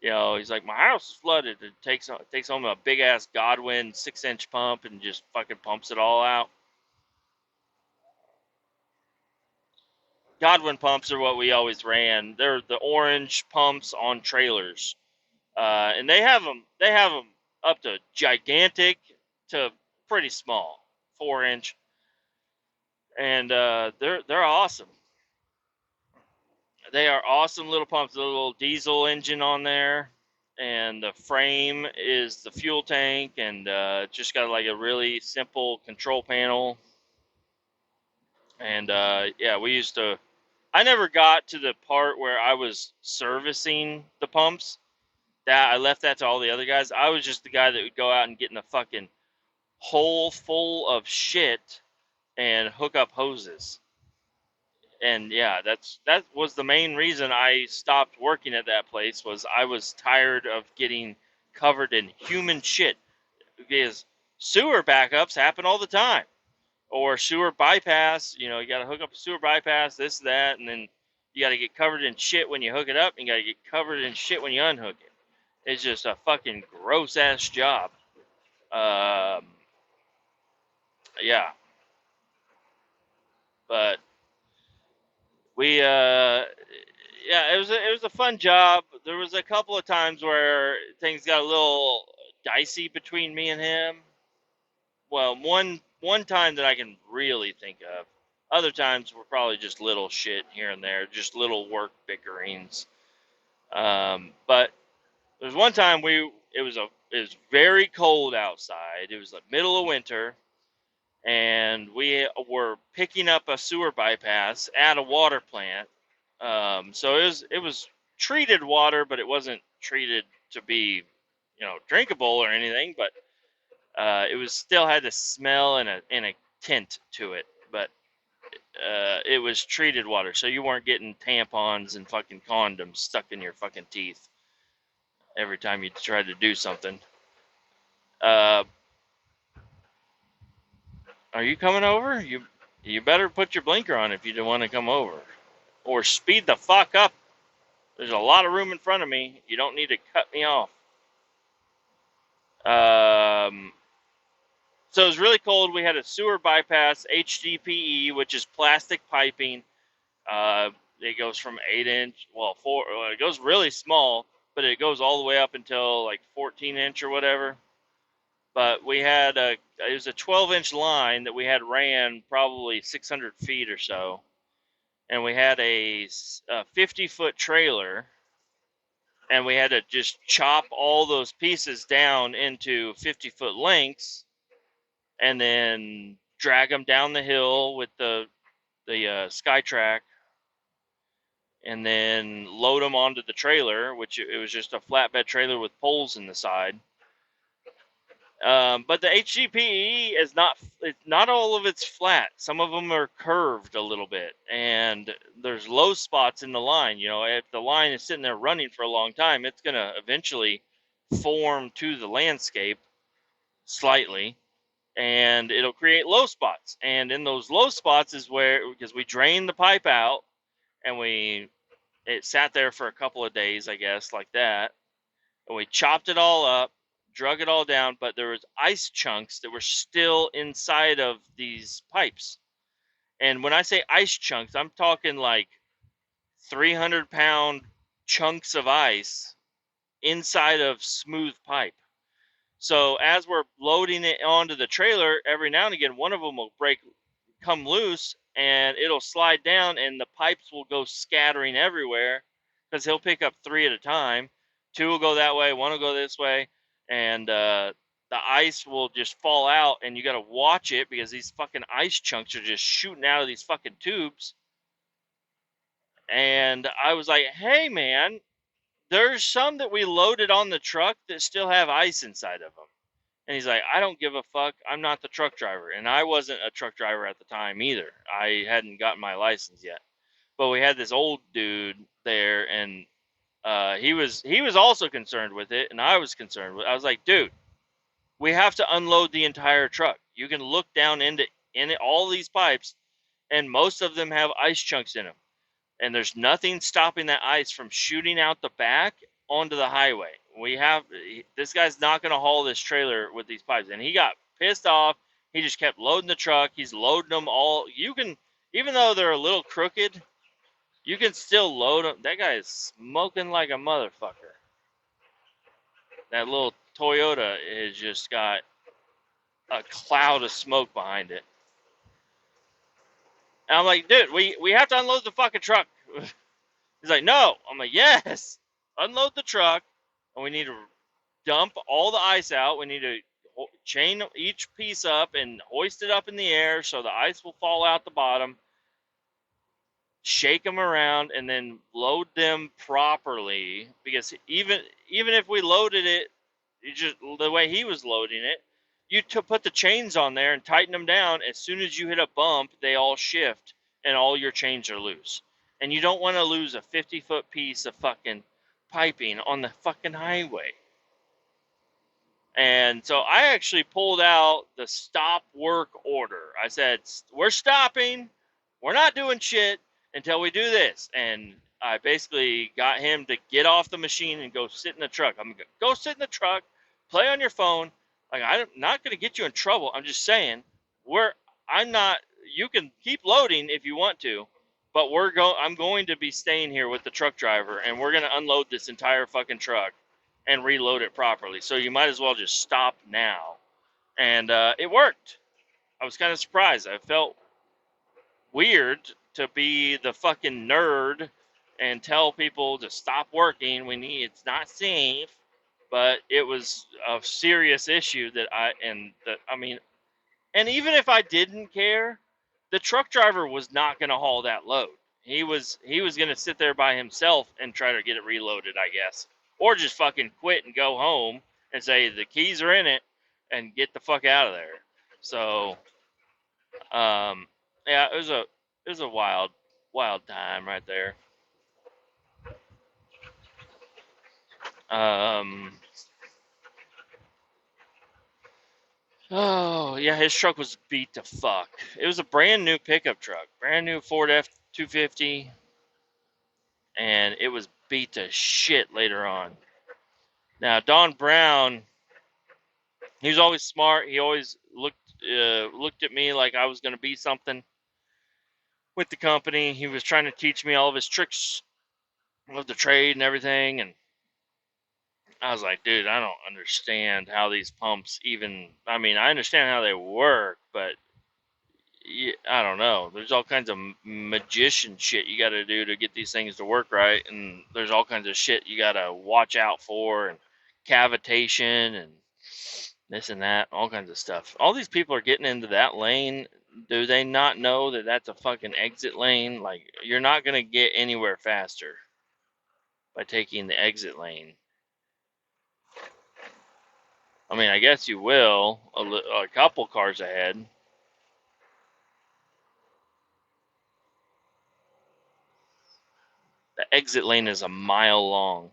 He's like, my house is flooded. It takes home a big ass Godwin 6-inch pump and just fucking pumps it all out. Godwin pumps are what we always ran. They're the orange pumps on trailers. And they have them. They have them up to gigantic to pretty small, 4-inch, and they're awesome. They are awesome little pumps. A little diesel engine on there, and the frame is the fuel tank, and just got like a really simple control panel. And yeah, we used to. I never got to the part where I was servicing the pumps. That I left that to all the other guys. I was just the guy that would go out and get in the fucking hole full of shit and hook up hoses. And yeah, that was the main reason I stopped working at that place. Was I was tired of getting covered in human shit, because sewer backups happen all the time, or sewer bypass. You got to hook up a sewer bypass, this, that, and then you got to get covered in shit when you hook it up, and you got to get covered in shit when you unhook it. It's just a fucking gross ass job. Um, yeah, but we yeah, it was a fun job. There was a couple of times where things got a little dicey between me and him. Well, one time that I can really think of. Other times were probably just little shit here and there, just little work bickerings. But there was one time it was very cold outside. It was the middle of winter, and we were picking up a sewer bypass at a water plant. So it was treated water, but it wasn't treated to be, drinkable or anything. But it was still had a smell and a tint to it. But it was treated water, so you weren't getting tampons and fucking condoms stuck in your fucking teeth every time you tried to do something. Uh, are you coming over? You better put your blinker on if you don't want to come over, or speed the fuck up. There's a lot of room in front of me. You don't need to cut me off. So it was really cold. We had a sewer bypass, HDPE, which is plastic piping. It goes from 8 inch, it goes really small, but it goes all the way up until like 14 inch or whatever. But it was a 12 inch line that we had ran probably 600 feet or so. And we had a 50-foot trailer, and we had to just chop all those pieces down into 50-foot lengths and then drag them down the hill with the SkyTrack, and then load them onto the trailer, which it was just a flatbed trailer with poles in the side. But the HDPE is not all of it's flat. Some of them are curved a little bit, and there's low spots in the line. You know, if the line is sitting there running for a long time, it's going to eventually form to the landscape slightly, and it'll create low spots. And in those low spots is where, because we drained the pipe out, and it sat there for a couple of days, I guess, like that. And we chopped it all up, drug it all down, but there was ice chunks that were still inside of these pipes. And when I say ice chunks, I'm talking like 300-pound chunks of ice inside of smooth pipe. So as we're loading it onto the trailer, every now and again, one of them will come loose, and it'll slide down, and the pipes will go scattering everywhere, because he'll pick up 3 at a time. 2 will go that way, 1 will go this way, and the ice will just fall out, and you got to watch it, because these fucking ice chunks are just shooting out of these fucking tubes. And I was like, hey man, there's some that we loaded on the truck that still have ice inside of them. And he's like, I don't give a fuck. I'm not the truck driver. And I wasn't a truck driver at the time either. I hadn't gotten my license yet. But we had this old dude there, and he was also concerned with it, and I was concerned with it. I was like, dude, we have to unload the entire truck. You can look down into all these pipes, and most of them have ice chunks in them. And there's nothing stopping that ice from shooting out the back onto the highway. This guy's not going to haul this trailer with these pipes. And he got pissed off. He just kept loading the truck. He's loading them all. Even though they're a little crooked, you can still load them. That guy is smoking like a motherfucker. That little Toyota has just got a cloud of smoke behind it. And I'm like, dude, we have to unload the fucking truck. He's like, no. I'm like, yes. Unload the truck, and we need to dump all the ice out. We need to chain each piece up and hoist it up in the air so the ice will fall out the bottom. Shake them around, and then load them properly. Because even if we loaded it just the way he was loading it, you put the chains on there and tighten them down. As soon as you hit a bump, they all shift, and all your chains are loose. And you don't want to lose a 50-foot piece of fucking piping on the fucking highway. And so I actually pulled out the stop work order. I said, we're stopping. We're not doing shit until we do this. And I basically got him to get off the machine and go sit in the truck. I'm going to go sit in the truck, play on your phone. Like, I'm not going to get you in trouble. I'm just saying, you can keep loading if you want to, but I'm going to be staying here with the truck driver, and we're going to unload this entire fucking truck and reload it properly. So you might as well just stop now. And it worked. I was kind of surprised. I felt weird to be the fucking nerd and tell people to stop working. It's not safe. But it was a serious issue and even if I didn't care, the truck driver was not going to haul that load. He was going to sit there by himself and try to get it reloaded, I guess. Or just fucking quit and go home and say the keys are in it and get the fuck out of there. So, yeah, It was a wild, wild time right there. Um, oh yeah, his truck was beat to fuck. It was a brand new pickup truck, brand new Ford F-250, and it was beat to shit later on. Now Don Brown, he was always smart. He always looked at me like I was going to be something with the company. He was trying to teach me all of his tricks of the trade and everything, and I was like, dude, I don't understand how these pumps even. I mean, I understand how they work, but I don't know. There's all kinds of magician shit you got to do to get these things to work right, and there's all kinds of shit you got to watch out for, and cavitation and this and that, all kinds of stuff. All these people are getting into that lane. Do they not know that that's a fucking exit lane? Like, you're not gonna get anywhere faster by taking the exit lane. I mean, I guess you will a couple cars ahead. The exit lane is a mile long.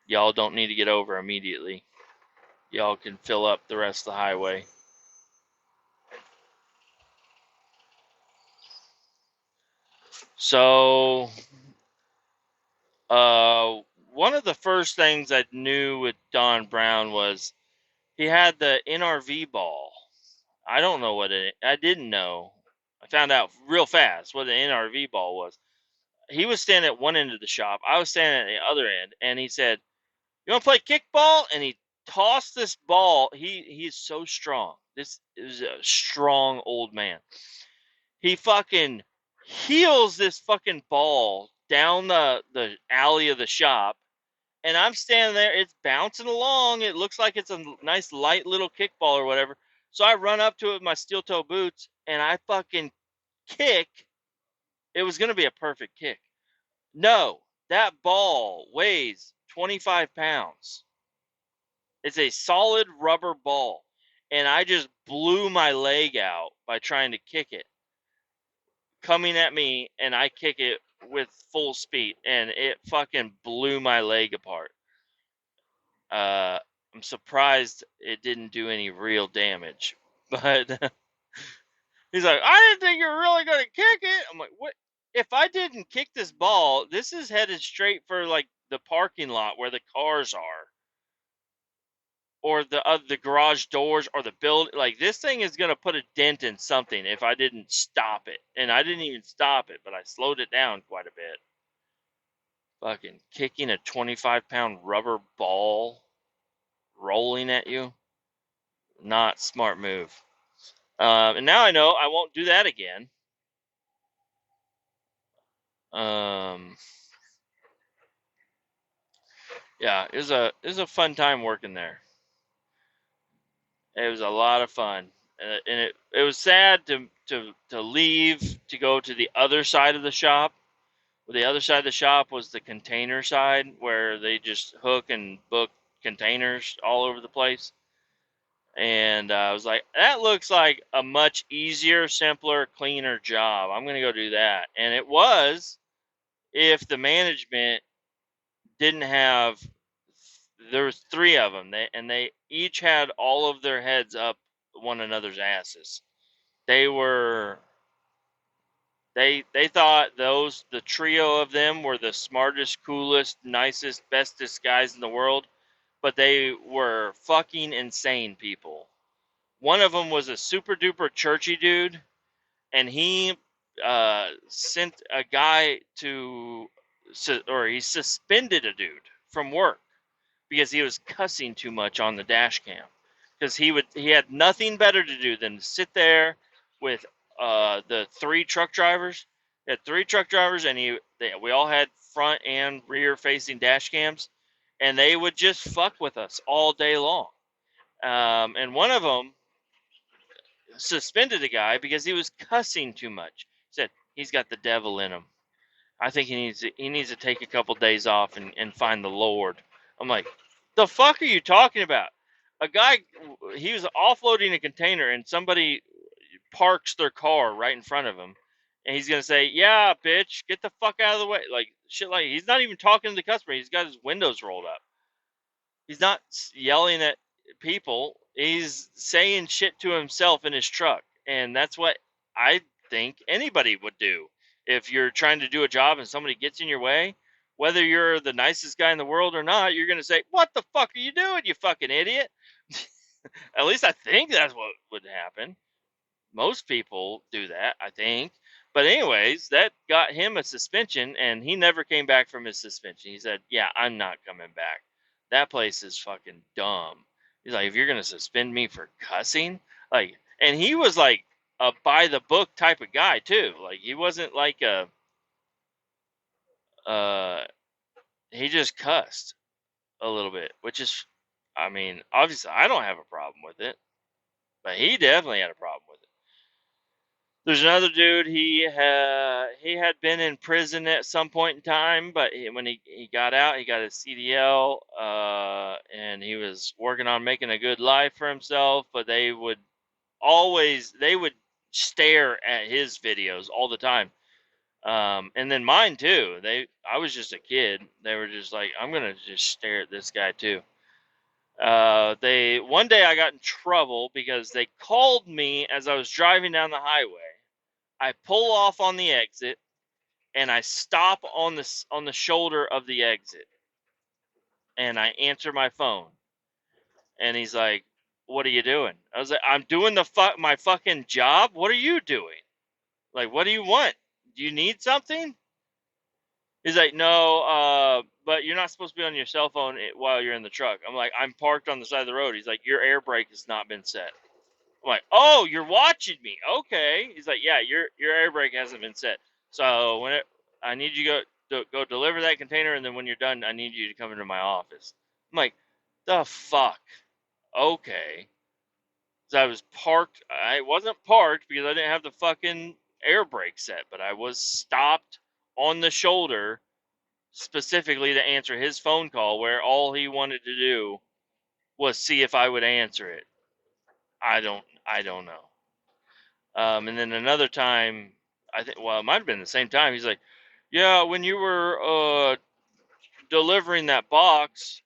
Y'all don't need to get over immediately. Y'all can fill up the rest of the highway. So, one of the first things I knew with Don Brown was he had the NRV ball. I don't know what it. I didn't know. I found out real fast what the NRV ball was. He was standing at one end of the shop. I was standing at the other end, and he said, "You want to play kickball?" And he tossed this ball. He's so strong. This is a strong old man. He fucking heels this fucking ball down the alley of the shop, and I'm standing there. It's bouncing along. It looks like it's a nice light little kickball or whatever. So I run up to it with my steel toe boots, and I fucking kick. It was gonna be a perfect kick. No, that ball weighs 25 pounds. It's a solid rubber ball, and I just blew my leg out by trying to kick it, coming at me, and I kick it with full speed, and it fucking blew my leg apart. Uh, I'm surprised it didn't do any real damage. But he's like, I didn't think you were really going to kick it. I'm like, what? If I didn't kick this ball, this is headed straight for like the parking lot where the cars are, or the garage doors, or the build. Like, this thing is going to put a dent in something if I didn't stop it. And I didn't even stop it, but I slowed it down quite a bit. Fucking kicking a 25-pound rubber ball rolling at you. Not smart move. And now I know I won't do that again. Yeah, it was a fun time working there. It was a lot of fun, and it was sad to leave to go to the other side of the shop. The other side of the shop was the container side, where they just hook and book containers all over the place. And I was like, that looks like a much easier, simpler, cleaner job. I'm going to go do that. And it was, if the management didn't have, there was three of them, and they each had all of their heads up one another's asses. They were, they thought the trio of them were the smartest, coolest, nicest, bestest guys in the world, but they were fucking insane people. One of them was a super duper churchy dude, and he sent a guy or he suspended a dude from work because he was cussing too much on the dash cam. Because he had nothing better to do than sit there with the three truck drivers. He had three truck drivers, and we all had front and rear facing dash cams, and they would just fuck with us all day long. And one of them suspended a guy because he was cussing too much. He said he's got the devil in him. I think he needs to take a couple days off and find the Lord. I'm like, the fuck are you talking about? A guy, he was offloading a container, and somebody parks their car right in front of him, and he's gonna say, "Yeah, bitch, get the fuck out of the way," like shit. Like he's not even talking to the customer. He's got his windows rolled up. He's not yelling at people. He's saying shit to himself in his truck, and that's what I think anybody would do if you're trying to do a job and somebody gets in your way. Whether you're the nicest guy in the world or not, you're gonna say, "What the fuck are you doing, you fucking idiot?" At least I think that's what would happen. Most people do that, I think. But anyways, that got him a suspension, and he never came back from his suspension. He said, "Yeah, I'm not coming back. That place is fucking dumb." He's like, "If you're gonna suspend me for cussing, like," and he was like a by the book type of guy too. Like he wasn't like a, uh, he just cussed a little bit, which is, I mean, obviously I don't have a problem with it, but he definitely had a problem with it. There's another dude. He had been in prison at some point in time, but when he got out, he got his CDL, and he was working on making a good life for himself. But they would stare at his videos all the time, and then mine too. I was just a kid. They were just like, I'm gonna just stare at this guy too. They one day I got in trouble because they called me as I was driving down the highway. I pull off on the exit and I stop on the shoulder of the exit and I answer my phone. And he's like, "What are you doing?" I was like, "I'm doing my fucking job. What are you doing? Like, what do you want? Do you need something?" He's like, "No, but you're not supposed to be on your cell phone while you're in the truck." I'm like, "I'm parked on the side of the road." He's like, "Your air brake has not been set." I'm like, "Oh, you're watching me? Okay." He's like, "Yeah, your air brake hasn't been set. So I need you to go deliver that container, and then when you're done, I need you to come into my office." I'm like, "The fuck?" Okay. So I was parked. I wasn't parked because I didn't have the fucking air brake set, but I was stopped on the shoulder specifically to answer his phone call, where all he wanted to do was see if I would answer it. I don't know. And then another time, I think, well, it might have been the same time. He's like, "Yeah, when you were delivering that box,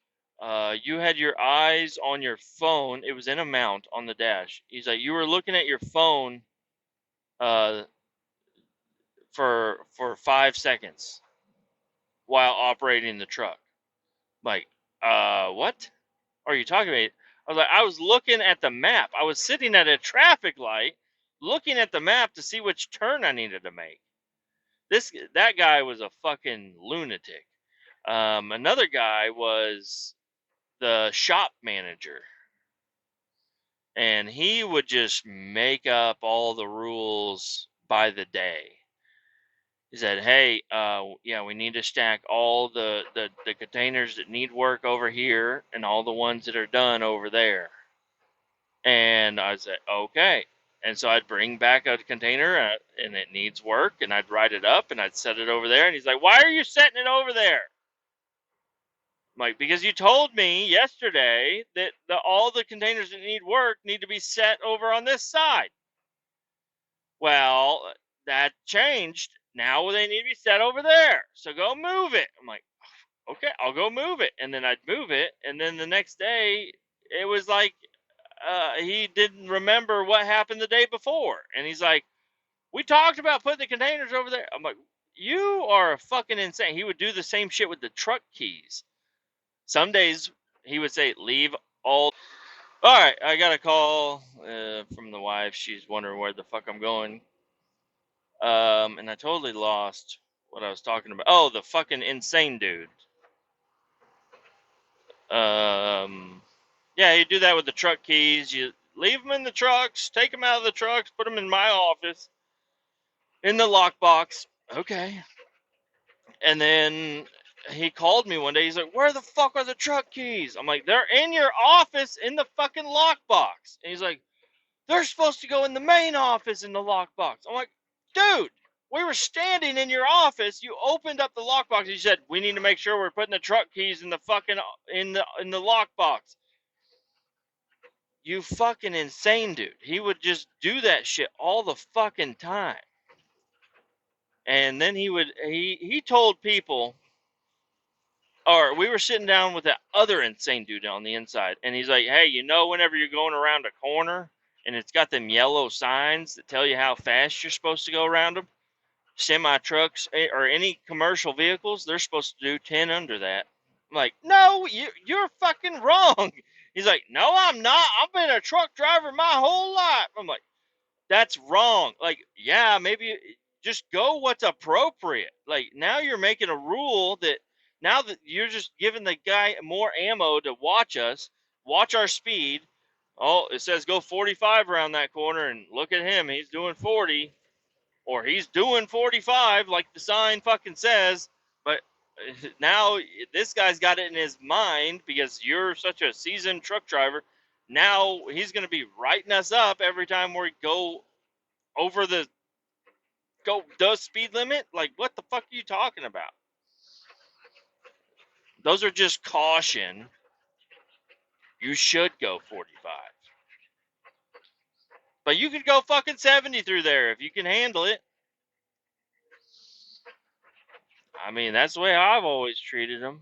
you had your eyes on your phone. It was in a mount on the dash." He's like, "You were looking at your phone uh, for 5 seconds while operating the truck." I'm like, what are you talking about? I was like, "I was looking at the map. I was sitting at a traffic light, looking at the map to see which turn I needed to make." That guy was a fucking lunatic. Another guy was the shop manager, and he would just make up all the rules by the day. He said, "Hey, yeah, we need to stack all the containers that need work over here and all the ones that are done over there." And I said, "Okay." And so I'd bring back a container and it needs work, and I'd write it up and I'd set it over there. And he's like, "Why are you setting it over there?" I'm like, "Because you told me yesterday that all the containers that need work need to be set over on this side." "Well, that changed. Now they need to be set over there. So go move it." I'm like, "Okay, I'll go move it." And then I'd move it. And then the next day, it was like he didn't remember what happened the day before. And he's like, "We talked about putting the containers over there." I'm like, "You are fucking insane." He would do the same shit with the truck keys. Some days he would say, "Leave all." All right, I got a call from the wife. She's wondering where the fuck I'm going. And I totally lost what I was talking about. Oh, the fucking insane dude. Yeah, you do that with the truck keys. You leave them in the trucks, take them out of the trucks, put them in my office, in the lockbox. Okay. And then he called me one day. He's like, "Where the fuck are the truck keys?" I'm like, "They're in your office in the fucking lockbox." And he's like, "They're supposed to go in the main office in the lockbox." I'm like, "Dude, we were standing in your office. You opened up the lockbox. You said, 'We need to make sure we're putting the truck keys in the fucking in the lockbox.'" You fucking insane dude. He would just do that shit all the fucking time. And then he told people, or we were sitting down with that other insane dude on the inside, and he's like, hey, whenever you're going around a corner and it's got them yellow signs that tell you how fast you're supposed to go around them, semi trucks or any commercial vehicles, they're supposed to do 10 under that. I'm like, no, you're fucking wrong. He's like, no, I'm not. I've been a truck driver my whole life. I'm like, that's wrong. Like, yeah, maybe just go what's appropriate. Like, now you're making a rule that now that you're just giving the guy more ammo to watch our speed. Oh, it says go 45 around that corner, and look at him. He's doing 40, or he's doing 45 like the sign fucking says. But now this guy's got it in his mind because you're such a seasoned truck driver. Now he's going to be writing us up every time we go over the speed limit. Like, what the fuck are you talking about? Those are just caution. You should go 45, but you could go fucking 70 through there if you can handle it. I mean, that's the way I've always treated them.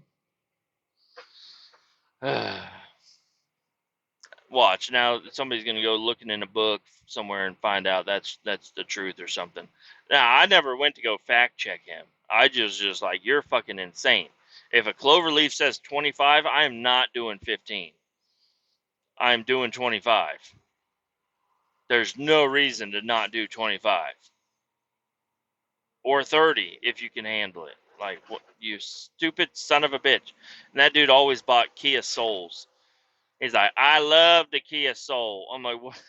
Watch, now somebody's gonna go looking in a book somewhere and find out that's the truth or something. Now, I never went to go fact check him. I just like, you're fucking insane. If a cloverleaf says 25, I am not doing 15. I'm doing 25. There's no reason to not do 25 or 30 if you can handle it. Like, what, you stupid son of a bitch. And that dude always bought Kia Souls. He's like, I love the Kia Soul. I'm like, what?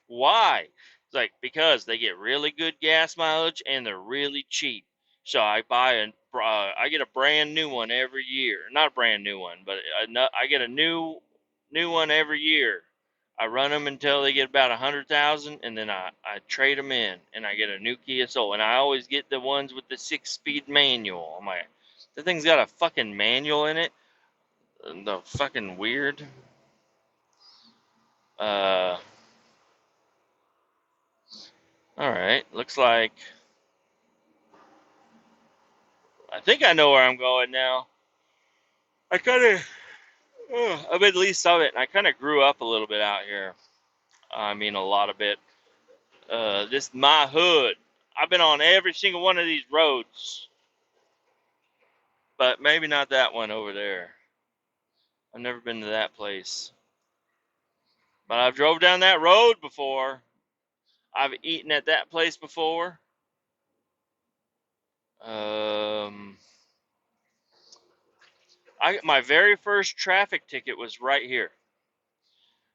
Why? It's like, because they get really good gas mileage and they're really cheap. So I get a brand new one every year. Not a brand new one, but I get a new one every year. I run them until they get about 100,000, and then I trade them in, and I get a new Kia Soul. And I always get the ones with the 6-speed manual. I'm like, the thing's got a fucking manual in it. The fucking weird. All right. Looks like I think I know where I'm going now. I kind of, I've at least of it, and I kind of grew up a little bit out here. I mean, a lot of it. This is my hood. I've been on every single one of these roads, but maybe not that one over there. I've never been to that place, but I've drove down that road before. I've eaten at that place before. My very first traffic ticket was right here.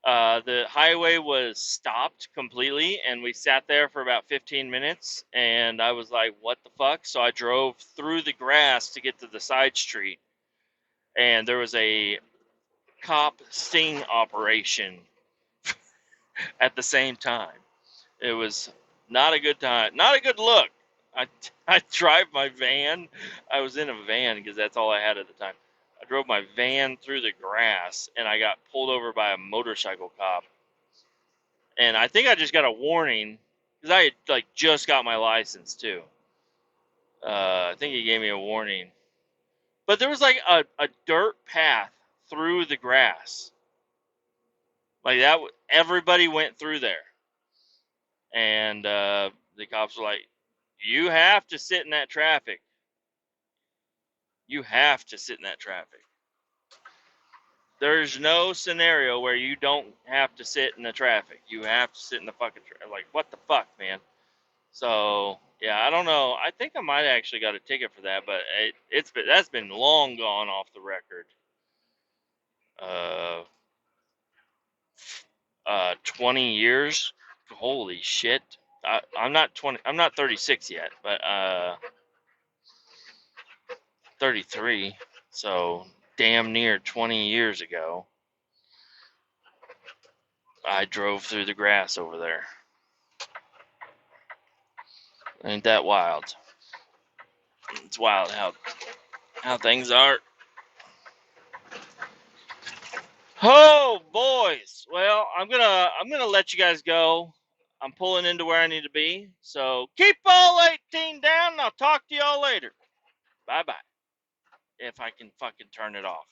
The highway was stopped completely, and we sat there for about 15 minutes, and I was like, what the fuck? So I drove through the grass to get to the side street, and there was a cop sting operation at the same time. It was not a good time, not a good look. I drive my van. I was in a van because that's all I had at the time. I drove my van through the grass, and I got pulled over by a motorcycle cop. And I think I just got a warning because I had just got my license too. I think he gave me a warning, but there was like a dirt path through the grass, like that. Everybody went through there, and the cops were like, "You have to sit in that traffic. You have to sit in that traffic. There's no scenario where you don't have to sit in the traffic. You have to sit in the fucking traffic." Like, what the fuck, man? So yeah, I don't know. I think I might actually got a ticket for that, but that's been long gone off the record. 20 years. Holy shit. I'm not 20. I'm not 36 yet, but 33. So damn near 20 years ago, I drove through the grass over there. Ain't that wild? It's wild how things are. Oh, boys. Well, I'm gonna let you guys go. I'm pulling into where I need to be. So keep all 18 down, and I'll talk to y'all later. Bye bye. If I can fucking turn it off.